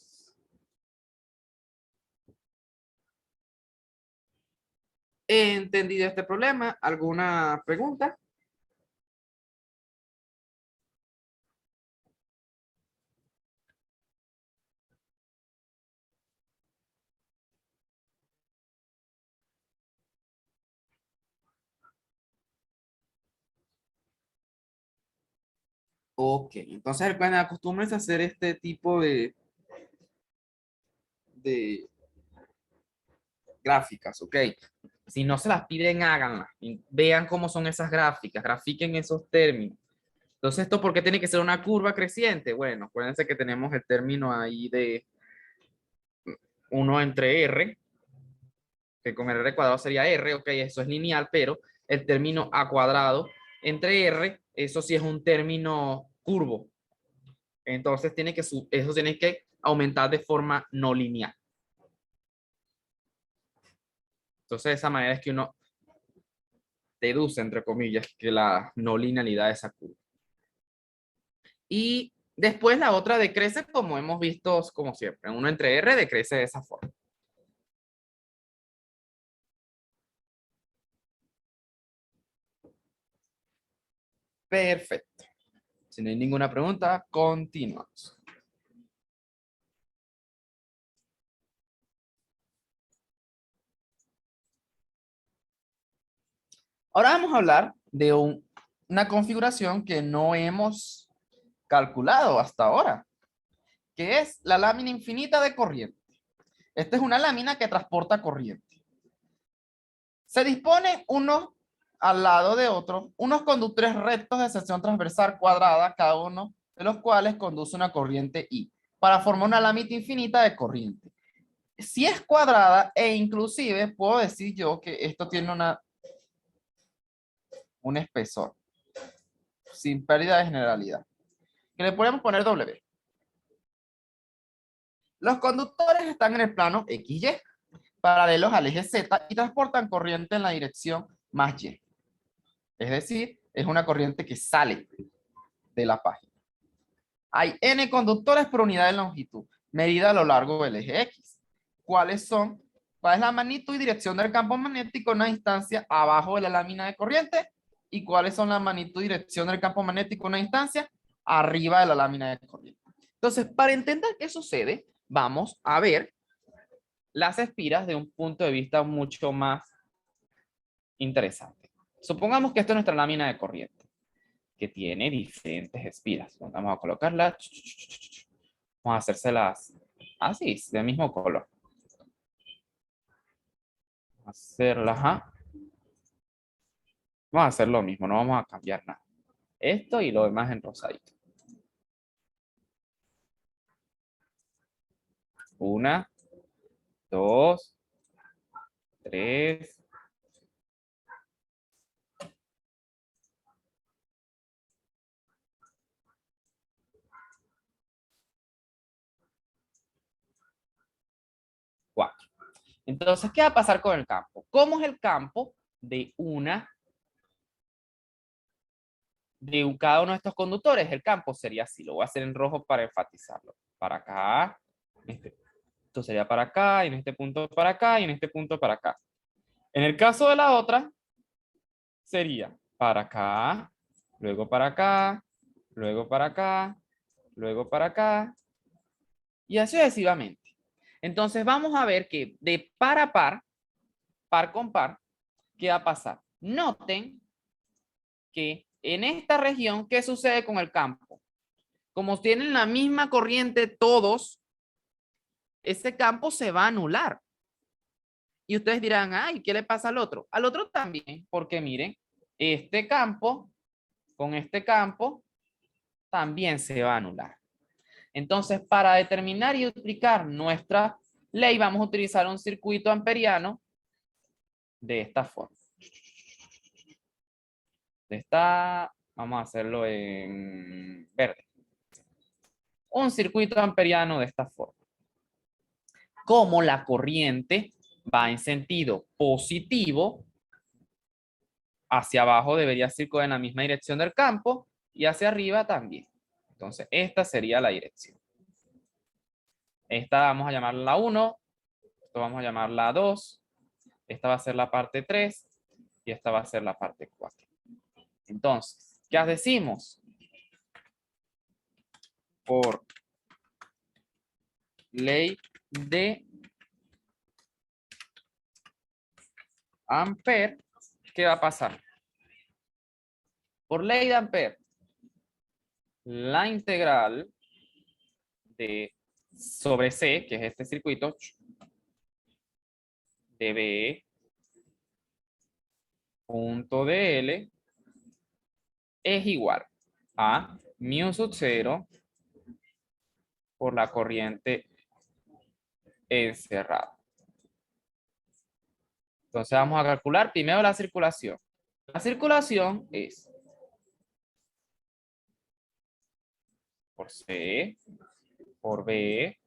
S1: ¿He entendido este problema? ¿Alguna pregunta? Ok, entonces recuerden, acostúmbrense a hacer este tipo de gráficas, ¿ok? Si no se las piden, háganlas. Y vean cómo son esas gráficas, grafiquen esos términos. Entonces, ¿esto por qué tiene que ser una curva creciente? Bueno, acuérdense que tenemos el término ahí de 1 entre R, que con el R cuadrado sería R, ok, eso es lineal, pero el término A cuadrado entre R, eso sí es un término curvo. Entonces, eso tiene que aumentar de forma no lineal. Entonces, de esa manera es que uno deduce, entre comillas, que la no linealidad de esa curva. Y después la otra decrece como hemos visto, como siempre. 1 entre R decrece de esa forma. Perfecto. Si no hay ninguna pregunta, continuamos. Ahora vamos a hablar de una configuración que no hemos calculado hasta ahora, que es la lámina infinita de corriente. Esta es una lámina que transporta corriente. Se dispone uno al lado de otro, unos conductores rectos de sección transversal cuadrada, cada uno de los cuales conduce una corriente I, para formar una lámina infinita de corriente. Si es cuadrada, e inclusive puedo decir yo que esto tiene un espesor, sin pérdida de generalidad, que le podemos poner W. Los conductores están en el plano XY, paralelos al eje Z, y transportan corriente en la dirección más Y. Es decir, es una corriente que sale de la página. Hay N conductores por unidad de longitud, medida a lo largo del eje X. ¿Cuál es la magnitud y dirección del campo magnético en una instancia abajo de la lámina de corriente? ¿Y cuáles son la magnitud y dirección del campo magnético en una instancia arriba de la lámina de corriente? Entonces, para entender qué sucede, vamos a ver las espiras de un punto de vista mucho más interesante. Supongamos que esto es nuestra lámina de corriente, que tiene diferentes espiras. Vamos a colocarla. Vamos a hacérselas así, del mismo color. Hacerlas. Vamos a hacer lo mismo, no vamos a cambiar nada. Esto y lo demás en rosadito. Una, dos, tres. Cuatro. Entonces, ¿qué va a pasar con el campo? ¿Cómo es el campo de cada uno de estos conductores? El campo sería así. Lo voy a hacer en rojo para enfatizarlo. Para acá. Esto sería para acá, y en este punto para acá, y en este punto para acá. En el caso de la otra, sería para acá, luego para acá, luego para acá, luego para acá, y así sucesivamente. Entonces vamos a ver que de par a par, par con par, ¿qué va a pasar? Noten que en esta región, ¿qué sucede con el campo? Como tienen la misma corriente todos, ese campo se va a anular. Y ustedes dirán, ay, ¿qué le pasa al otro? Al otro también, porque miren, este campo con este campo también se va a anular. Entonces, para determinar y aplicar nuestra ley, vamos a utilizar un circuito amperiano de esta forma. Vamos a hacerlo en verde. Un circuito amperiano de esta forma. Como la corriente va en sentido positivo, hacia abajo debería circular en la misma dirección del campo y hacia arriba también. Entonces, esta sería la dirección. Esta vamos a llamarla la 1, esto vamos a llamarla la 2, esta va a ser la parte 3 y esta va a ser la parte 4. Entonces, ¿qué decimos? Por ley de Ampere, ¿qué va a pasar? Por ley de Ampere, la integral de sobre C, que es este circuito, de B punto de L, es igual a mu sub 0 por la corriente encerrada. Entonces vamos a calcular primero la circulación. La circulación es por C, por B,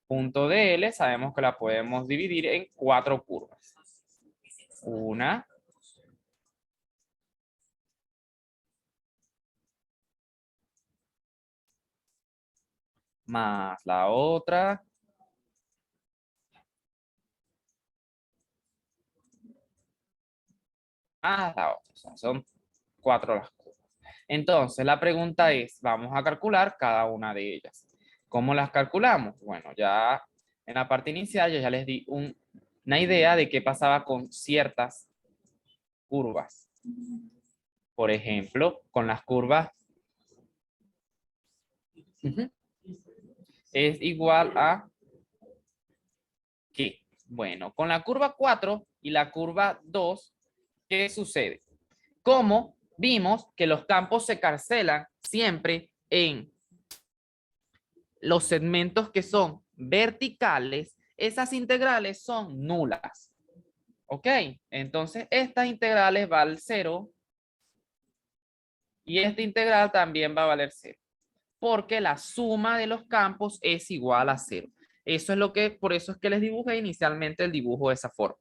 S1: punto de L, sabemos que la podemos dividir en 4 curvas. Una, más la otra, más la otra. O sea, son 4 las curvas. Entonces, la pregunta es, vamos a calcular cada una de ellas. ¿Cómo las calculamos? Bueno, ya en la parte inicial yo ya les di una idea de qué pasaba con ciertas curvas. Por ejemplo, con las curvas es igual a ¿qué? Bueno, con la curva 4 y la curva 2, ¿qué sucede? Como vimos que los campos se cancelan siempre en los segmentos que son verticales, esas integrales son nulas. ¿Ok? Entonces, estas integrales valen 0 y esta integral también va a valer 0, porque la suma de los campos es igual a 0. Eso es lo que, por eso es que les dibujé inicialmente el dibujo de esa forma,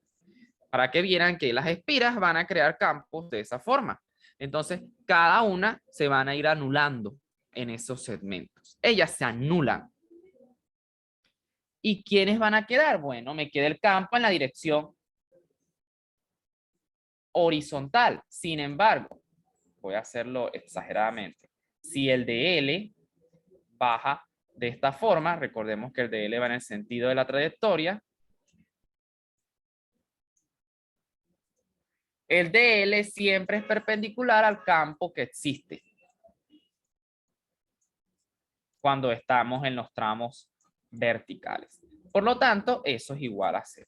S1: para que vieran que las espiras van a crear campos de esa forma. Entonces, cada una se van a ir anulando en esos segmentos. Ellas se anulan. ¿Y quiénes van a quedar? Bueno, me queda el campo en la dirección horizontal. Sin embargo, voy a hacerlo exageradamente. Si el de L baja de esta forma, recordemos que el de L va en el sentido de la trayectoria, el de L siempre es perpendicular al campo que existe cuando estamos en los tramos verticales. Por lo tanto, eso es igual a 0.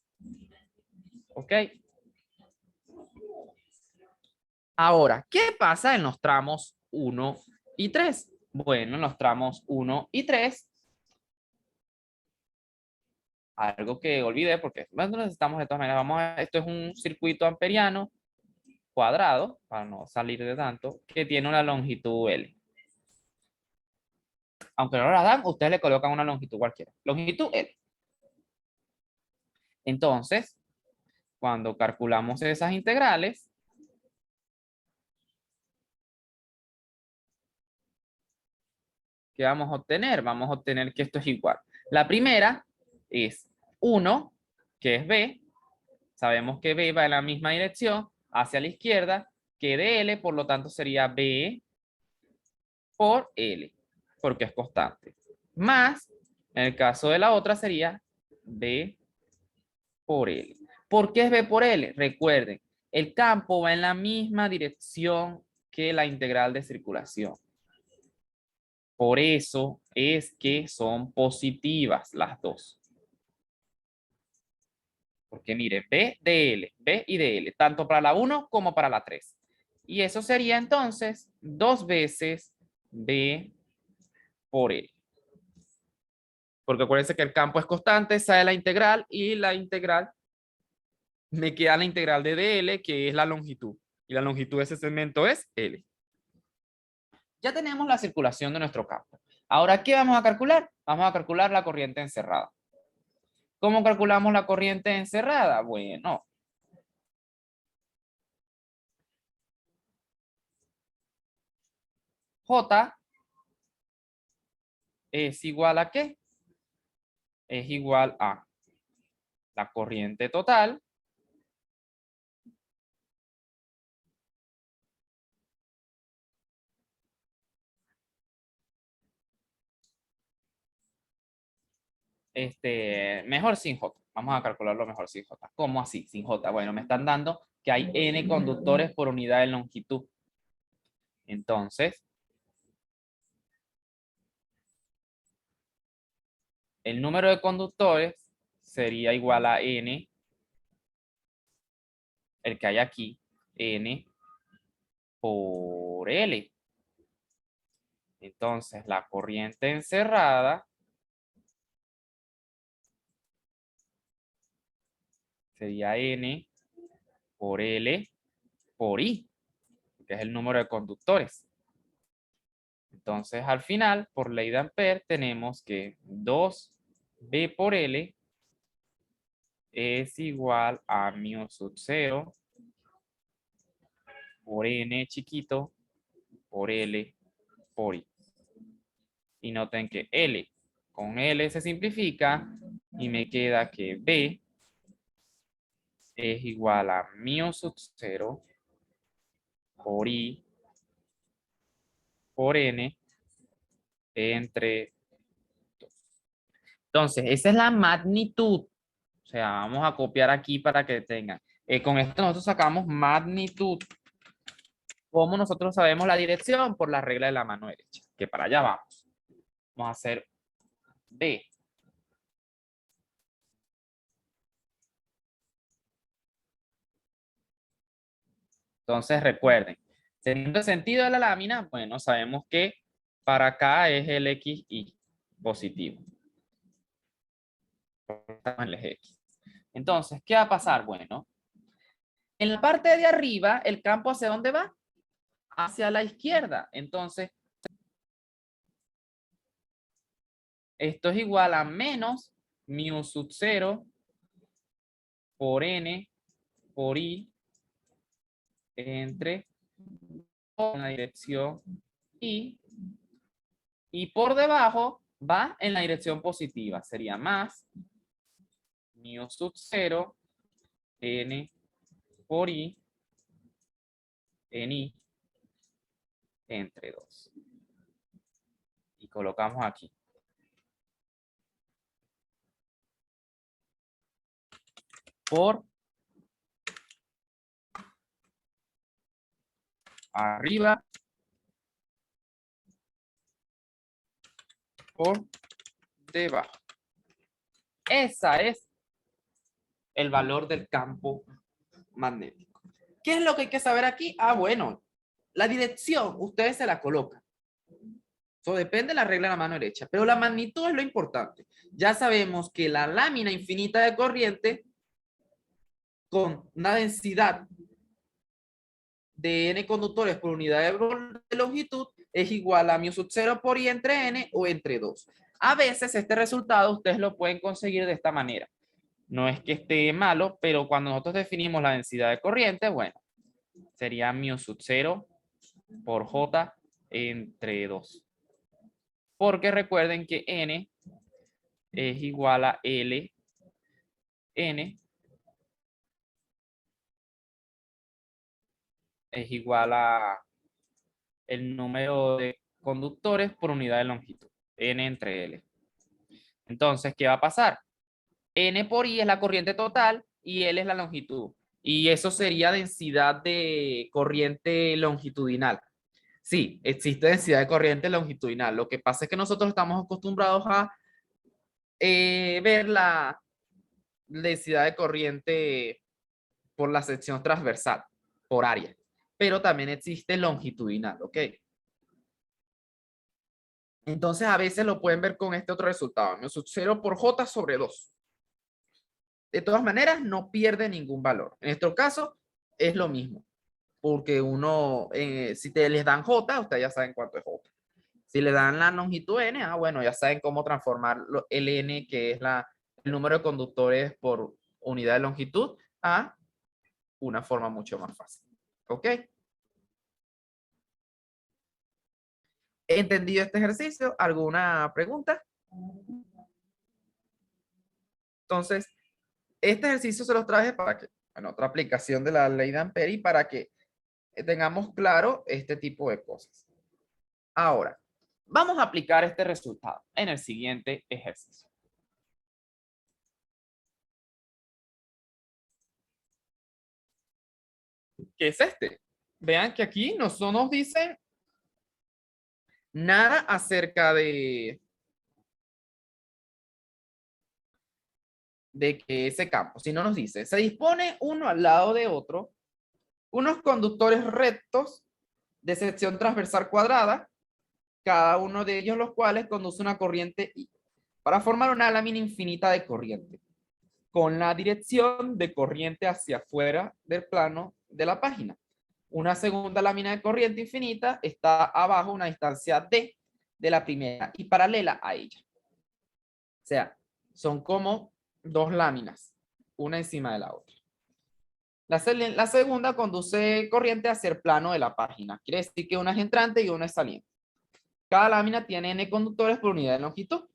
S1: ¿Ok? Ahora, ¿qué pasa en los tramos 1 y 3? Bueno, en los tramos 1 y 3, algo que olvidé porque no necesitamos de todas maneras, esto es un circuito amperiano cuadrado, para no salir de tanto, que tiene una longitud L. Aunque no la dan, ustedes le colocan una longitud cualquiera. Longitud L. Entonces, cuando calculamos esas integrales, ¿qué vamos a obtener? Vamos a obtener que esto es igual. La primera es 1, que es B. Sabemos que B va en la misma dirección hacia la izquierda que de L, por lo tanto sería B por L, porque es constante. Más, en el caso de la otra sería B por L. ¿Por qué es B por L? Recuerden, el campo va en la misma dirección que la integral de circulación. Por eso es que son positivas las dos. Porque mire, B de L, B y de L, tanto para la 1 como para la 3. Y eso sería entonces 2 veces B por L. Porque acuérdense que el campo es constante, sale la integral y la integral, me queda la integral de dl, que es la longitud. Y la longitud de ese segmento es L. Ya tenemos la circulación de nuestro campo. Ahora, ¿qué vamos a calcular? Vamos a calcular la corriente encerrada. ¿Cómo calculamos la corriente encerrada? Bueno, J es igual a ¿qué? Es igual a la corriente total mejor sin J. Vamos a calcularlo mejor sin J. ¿Cómo así? Sin J. Bueno, me están dando que hay N conductores por unidad de longitud. Entonces, el número de conductores sería igual a N, el que hay aquí, N por L. Entonces, la corriente encerrada sería N por L por I, que es el número de conductores. Entonces, al final, por ley de Ampere, tenemos que 2B por L es igual a mu sub 0 por N chiquito por L por I. Y noten que L con L se simplifica y me queda que B es igual a mu sub 0 por I por N entre 2. Entonces, esa es la magnitud. O sea, vamos a copiar aquí para que tengan. Con esto nosotros sacamos magnitud. ¿Cómo nosotros sabemos la dirección? Por la regla de la mano derecha, que para allá vamos. Vamos a hacer B. Entonces recuerden, teniendo el sentido de la lámina, bueno, sabemos que para acá es el XY positivo. En el eje X. Entonces, ¿qué va a pasar? Bueno, en la parte de arriba, el campo ¿hacia dónde va? Hacia la izquierda. Entonces, esto es igual a menos mu sub 0 por n por i entre la dirección y por debajo va en la dirección positiva. Sería más mu sub 0 n por i en i entre 2. Y colocamos aquí. Por arriba por debajo. Esa es el valor del campo magnético. ¿Qué es lo que hay que saber aquí? Ah, bueno, la dirección ustedes se la colocan. Eso depende de la regla de la mano derecha, pero la magnitud es lo importante. Ya sabemos que la lámina infinita de corriente con una densidad de n conductores por unidad de longitud es igual a mu sub 0 por i entre n o entre 2. A veces este resultado ustedes lo pueden conseguir de esta manera. No es que esté malo, pero cuando nosotros definimos la densidad de corriente, bueno, sería mu sub 0 por j entre 2. Porque recuerden que n es igual a L n es igual a el número de conductores por unidad de longitud, n entre L. Entonces, ¿qué va a pasar? N por I es la corriente total y L es la longitud. Y eso sería densidad de corriente longitudinal. Sí, existe densidad de corriente longitudinal. Lo que pasa es que nosotros estamos acostumbrados a ver la densidad de corriente por la sección transversal, por área. Pero también existe longitudinal, ¿ok? Entonces a veces lo pueden ver con este otro resultado, mu sub 0 por j sobre 2. De todas maneras, no pierde ningún valor. En este caso, es lo mismo. Porque uno, si te les dan j, ustedes ya saben cuánto es j. Si le dan la longitud n, bueno, ya saben cómo transformar el n, que es el número de conductores por unidad de longitud, a una forma mucho más fácil. ¿Ok? ¿Entendido este ejercicio? ¿Alguna pregunta? Entonces, este ejercicio se los traje para que, bueno, otra aplicación de la ley de Ampere y para que tengamos claro este tipo de cosas. Ahora, vamos a aplicar este resultado en el siguiente ejercicio. ¿Qué es este? Vean que aquí no nos dicen nada acerca de que ese campo, sino nos dice, se dispone uno al lado de otro, unos conductores rectos de sección transversal cuadrada, cada uno de ellos los cuales conduce una corriente I, para formar una lámina infinita de corriente, con la dirección de corriente hacia afuera del plano de la página. Una segunda lámina de corriente infinita está abajo a una distancia D de la primera y paralela a ella. O sea, son como dos láminas, una encima de la otra. La segunda conduce corriente hacia el plano de la página. Quiere decir que una es entrante y una es saliente. Cada lámina tiene n conductores por unidad de longitud.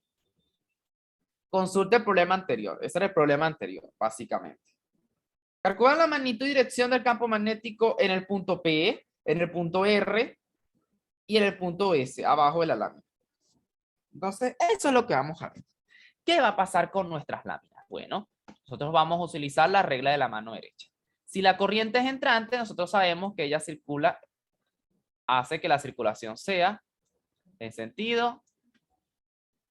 S1: Consulte el problema anterior. Ese era el problema anterior, básicamente. Calcular la magnitud y dirección del campo magnético en el punto P, en el punto R y en el punto S, abajo de la lámina. Entonces, eso es lo que vamos a ver. ¿Qué va a pasar con nuestras láminas? Bueno, nosotros vamos a utilizar la regla de la mano derecha. Si la corriente es entrante, nosotros sabemos que ella circula, hace que la circulación sea en sentido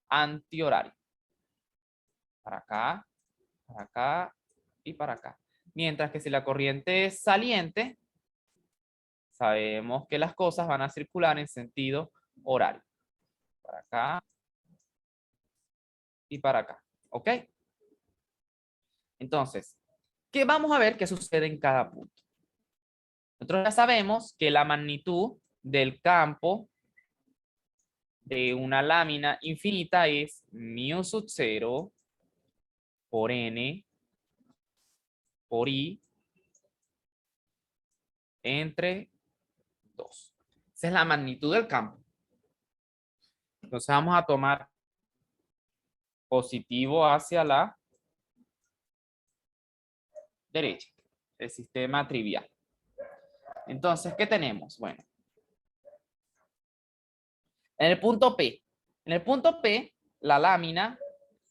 S1: antihorario. Para acá y para acá. Mientras que si la corriente es saliente, sabemos que las cosas van a circular en sentido horario. Para acá y para acá. ¿Ok? Entonces, ¿qué vamos a ver qué sucede en cada punto? Nosotros ya sabemos que la magnitud del campo de una lámina infinita es mu sub 0 por n por i entre 2. Esa es la magnitud del campo. Entonces vamos a tomar positivo hacia la derecha, el sistema trivial. Entonces, ¿qué tenemos? Bueno, en el punto P, la lámina,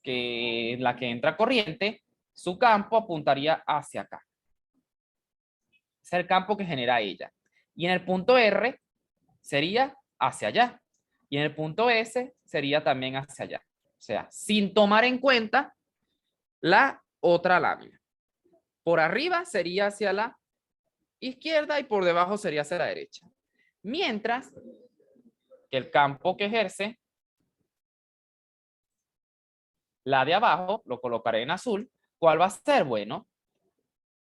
S1: que es la que entra corriente, su campo apuntaría hacia acá. Es el campo que genera ella. Y en el punto R sería hacia allá. Y en el punto S sería también hacia allá. O sea, sin tomar en cuenta la otra lámina. Por arriba sería hacia la izquierda y por debajo sería hacia la derecha. Mientras que el campo que ejerce la de abajo, lo colocaré en azul. ¿Cuál va a ser? Bueno,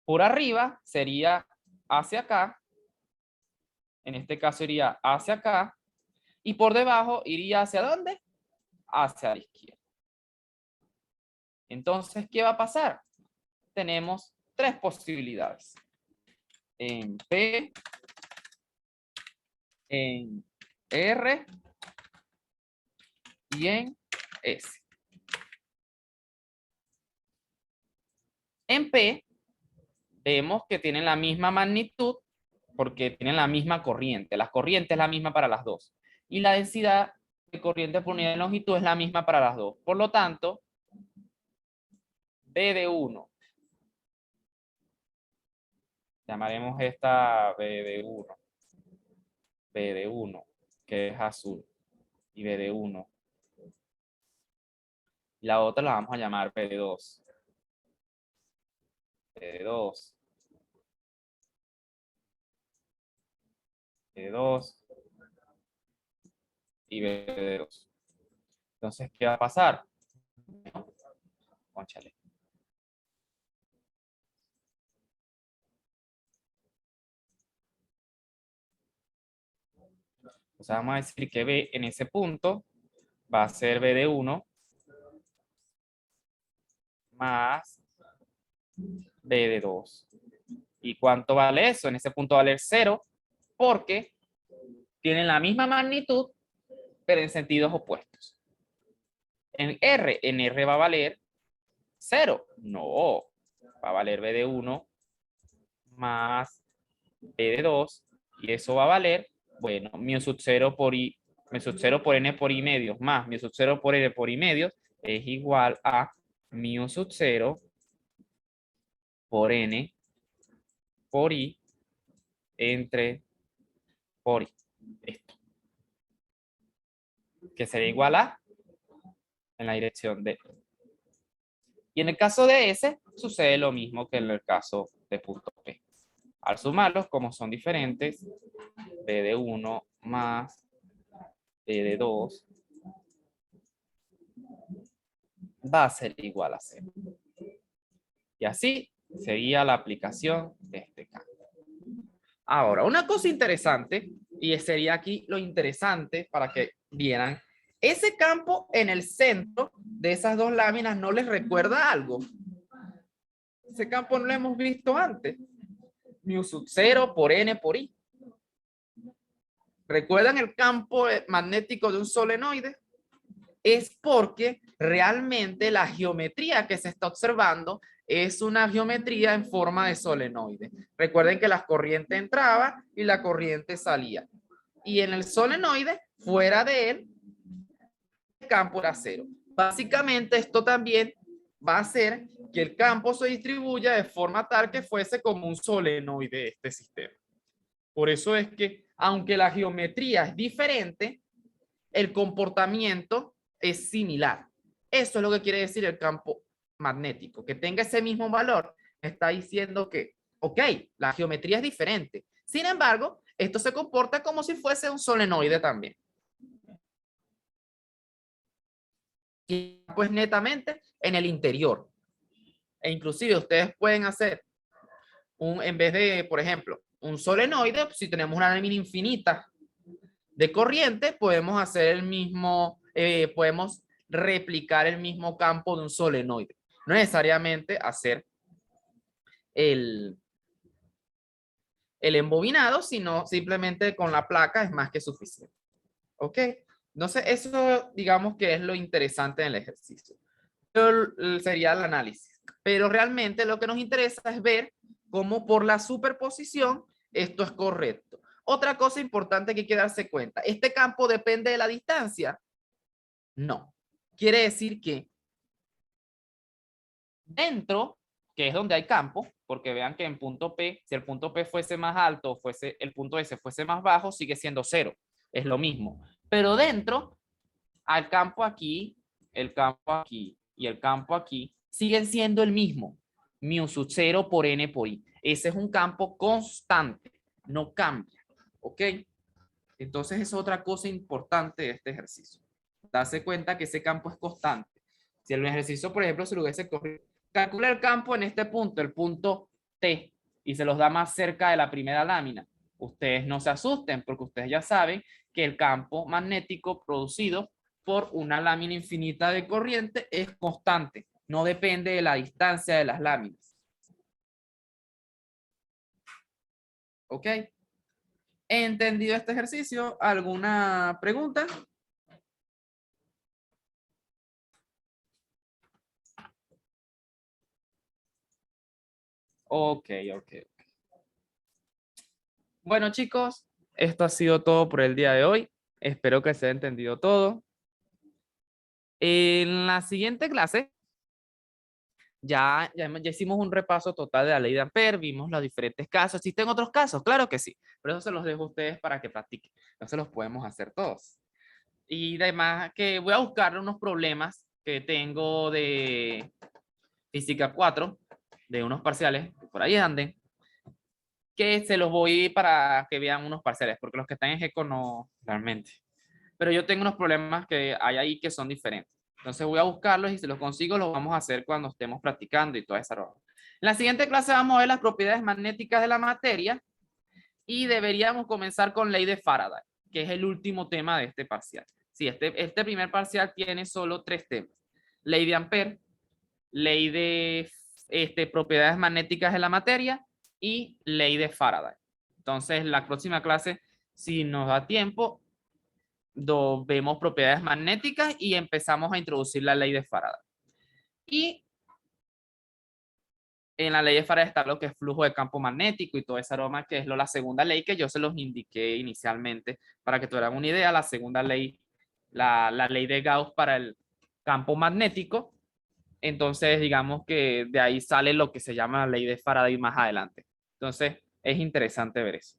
S1: por arriba sería hacia acá. En este caso iría hacia acá. Y por debajo iría ¿hacia dónde? Hacia la izquierda. Entonces, ¿qué va a pasar? Tenemos tres posibilidades. En P, en R y en S. En P, vemos que tienen la misma magnitud porque tienen la misma corriente. La corriente es la misma para las dos. Y la densidad de corriente por unidad de longitud es la misma para las dos. Por lo tanto, B de 1. Llamaremos esta B de 1. B de 1, que es azul. Y B de 1. La otra la vamos a llamar B de 2. B de 2. B de 2. Y B de 2. Entonces, ¿qué va a pasar? Cónchale. O sea, vamos a decir que B en ese punto va a ser B de 1 más B de 2. ¿Y cuánto vale eso? En ese punto va a valer 0 porque tienen la misma magnitud, pero en sentidos opuestos. En R va a valer 0. No, va a valer B de 1 más B de 2 y eso va a valer, bueno, mu sub 0 por I, mu sub 0 por N por I medios más mu sub 0 por N por I medios es igual a mu sub 0 por N por I entre por I. Esto. Que sería igual a en la dirección de. Y en el caso de S sucede lo mismo que en el caso de punto P. Al sumarlos, como son diferentes, B de 1 más B de 2 va a ser igual a 0. Y así sería la aplicación de este campo. Ahora, una cosa interesante, y sería aquí lo interesante para que vieran, ese campo en el centro de esas dos láminas no les recuerda algo. Ese campo no lo hemos visto antes. Mu sub 0 por N por I. ¿Recuerdan el campo magnético de un solenoide? Es porque realmente la geometría que se está observando es una geometría en forma de solenoide. Recuerden que la corriente entraba y la corriente salía. Y en el solenoide, fuera de él, el campo era 0. Básicamente esto también va a hacer que el campo se distribuya de forma tal que fuese como un solenoide este sistema. Por eso es que, aunque la geometría es diferente, el comportamiento es similar. Eso es lo que quiere decir el campo magnético, que tenga ese mismo valor. Está diciendo que, ok, la geometría es diferente. Sin embargo, esto se comporta como si fuese un solenoide también. Y pues netamente en el interior. E inclusive ustedes pueden hacer en vez de, por ejemplo, un solenoide, si tenemos una lámina infinita de corriente, podemos hacer el mismo, podemos replicar el mismo campo de un solenoide. No necesariamente hacer el, el embobinado, sino simplemente con la placa es más que suficiente. ¿Ok? Entonces, eso digamos que es lo interesante del ejercicio. Pero sería el análisis. Pero realmente lo que nos interesa es ver cómo por la superposición esto es correcto. Otra cosa importante que hay que darse cuenta, ¿este campo depende de la distancia? No. Quiere decir que dentro, que es donde hay campo, porque vean que en punto P, si el punto P fuese más alto, fuese el punto S fuese más bajo, sigue siendo 0. Es lo mismo. Pero dentro, al campo aquí, el campo aquí y el campo aquí siguen siendo el mismo. Mu sub 0 por n por i. Ese es un campo constante, no cambia. ¿Ok? Entonces es otra cosa importante de este ejercicio. Darse cuenta que ese campo es constante. Si el ejercicio, por ejemplo, se lo hubiese corrido, calcula el campo en este punto, el punto T, y se los da más cerca de la primera lámina. Ustedes no se asusten porque ustedes ya saben que el campo magnético producido por una lámina infinita de corriente es constante, no depende de la distancia de las láminas. ¿Ok? ¿He entendido este ejercicio? ¿Alguna pregunta? Ok, ok. Bueno, chicos, esto ha sido todo por el día de hoy. Espero que se haya entendido todo. En la siguiente clase ya hicimos un repaso total de la ley de Ampère, vimos los diferentes casos. ¿Existen otros casos? Claro que sí, pero eso se los dejo a ustedes para que practiquen. No se los podemos hacer todos. Y además que voy a buscar unos problemas que tengo de física 4, de unos parciales, que por ahí anden, que se los voy para que vean unos parciales, porque los que están en GECO no, realmente. Pero yo tengo unos problemas que hay ahí que son diferentes. Entonces voy a buscarlos y si los consigo los vamos a hacer cuando estemos practicando y toda esa ropa. En la siguiente clase vamos a ver las propiedades magnéticas de la materia y deberíamos comenzar con ley de Faraday, que es el último tema de este parcial. Sí, este primer parcial tiene solo 3 temas. Ley de Ampère, ley de propiedades magnéticas de la materia y ley de Faraday. Entonces, la próxima clase, si nos da tiempo, vemos propiedades magnéticas y empezamos a introducir la ley de Faraday. Y en la ley de Faraday está lo que es flujo de campo magnético y toda esa aroma, que es la segunda ley que yo se los indiqué inicialmente para que tuvieran una idea. La segunda ley, la ley de Gauss para el campo magnético. Entonces, digamos que de ahí sale lo que se llama la ley de Faraday más adelante. Entonces, es interesante ver eso.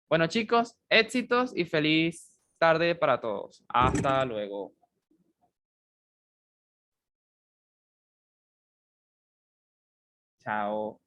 S1: Bueno, chicos, éxitos y feliz tarde para todos. Hasta luego. Chao.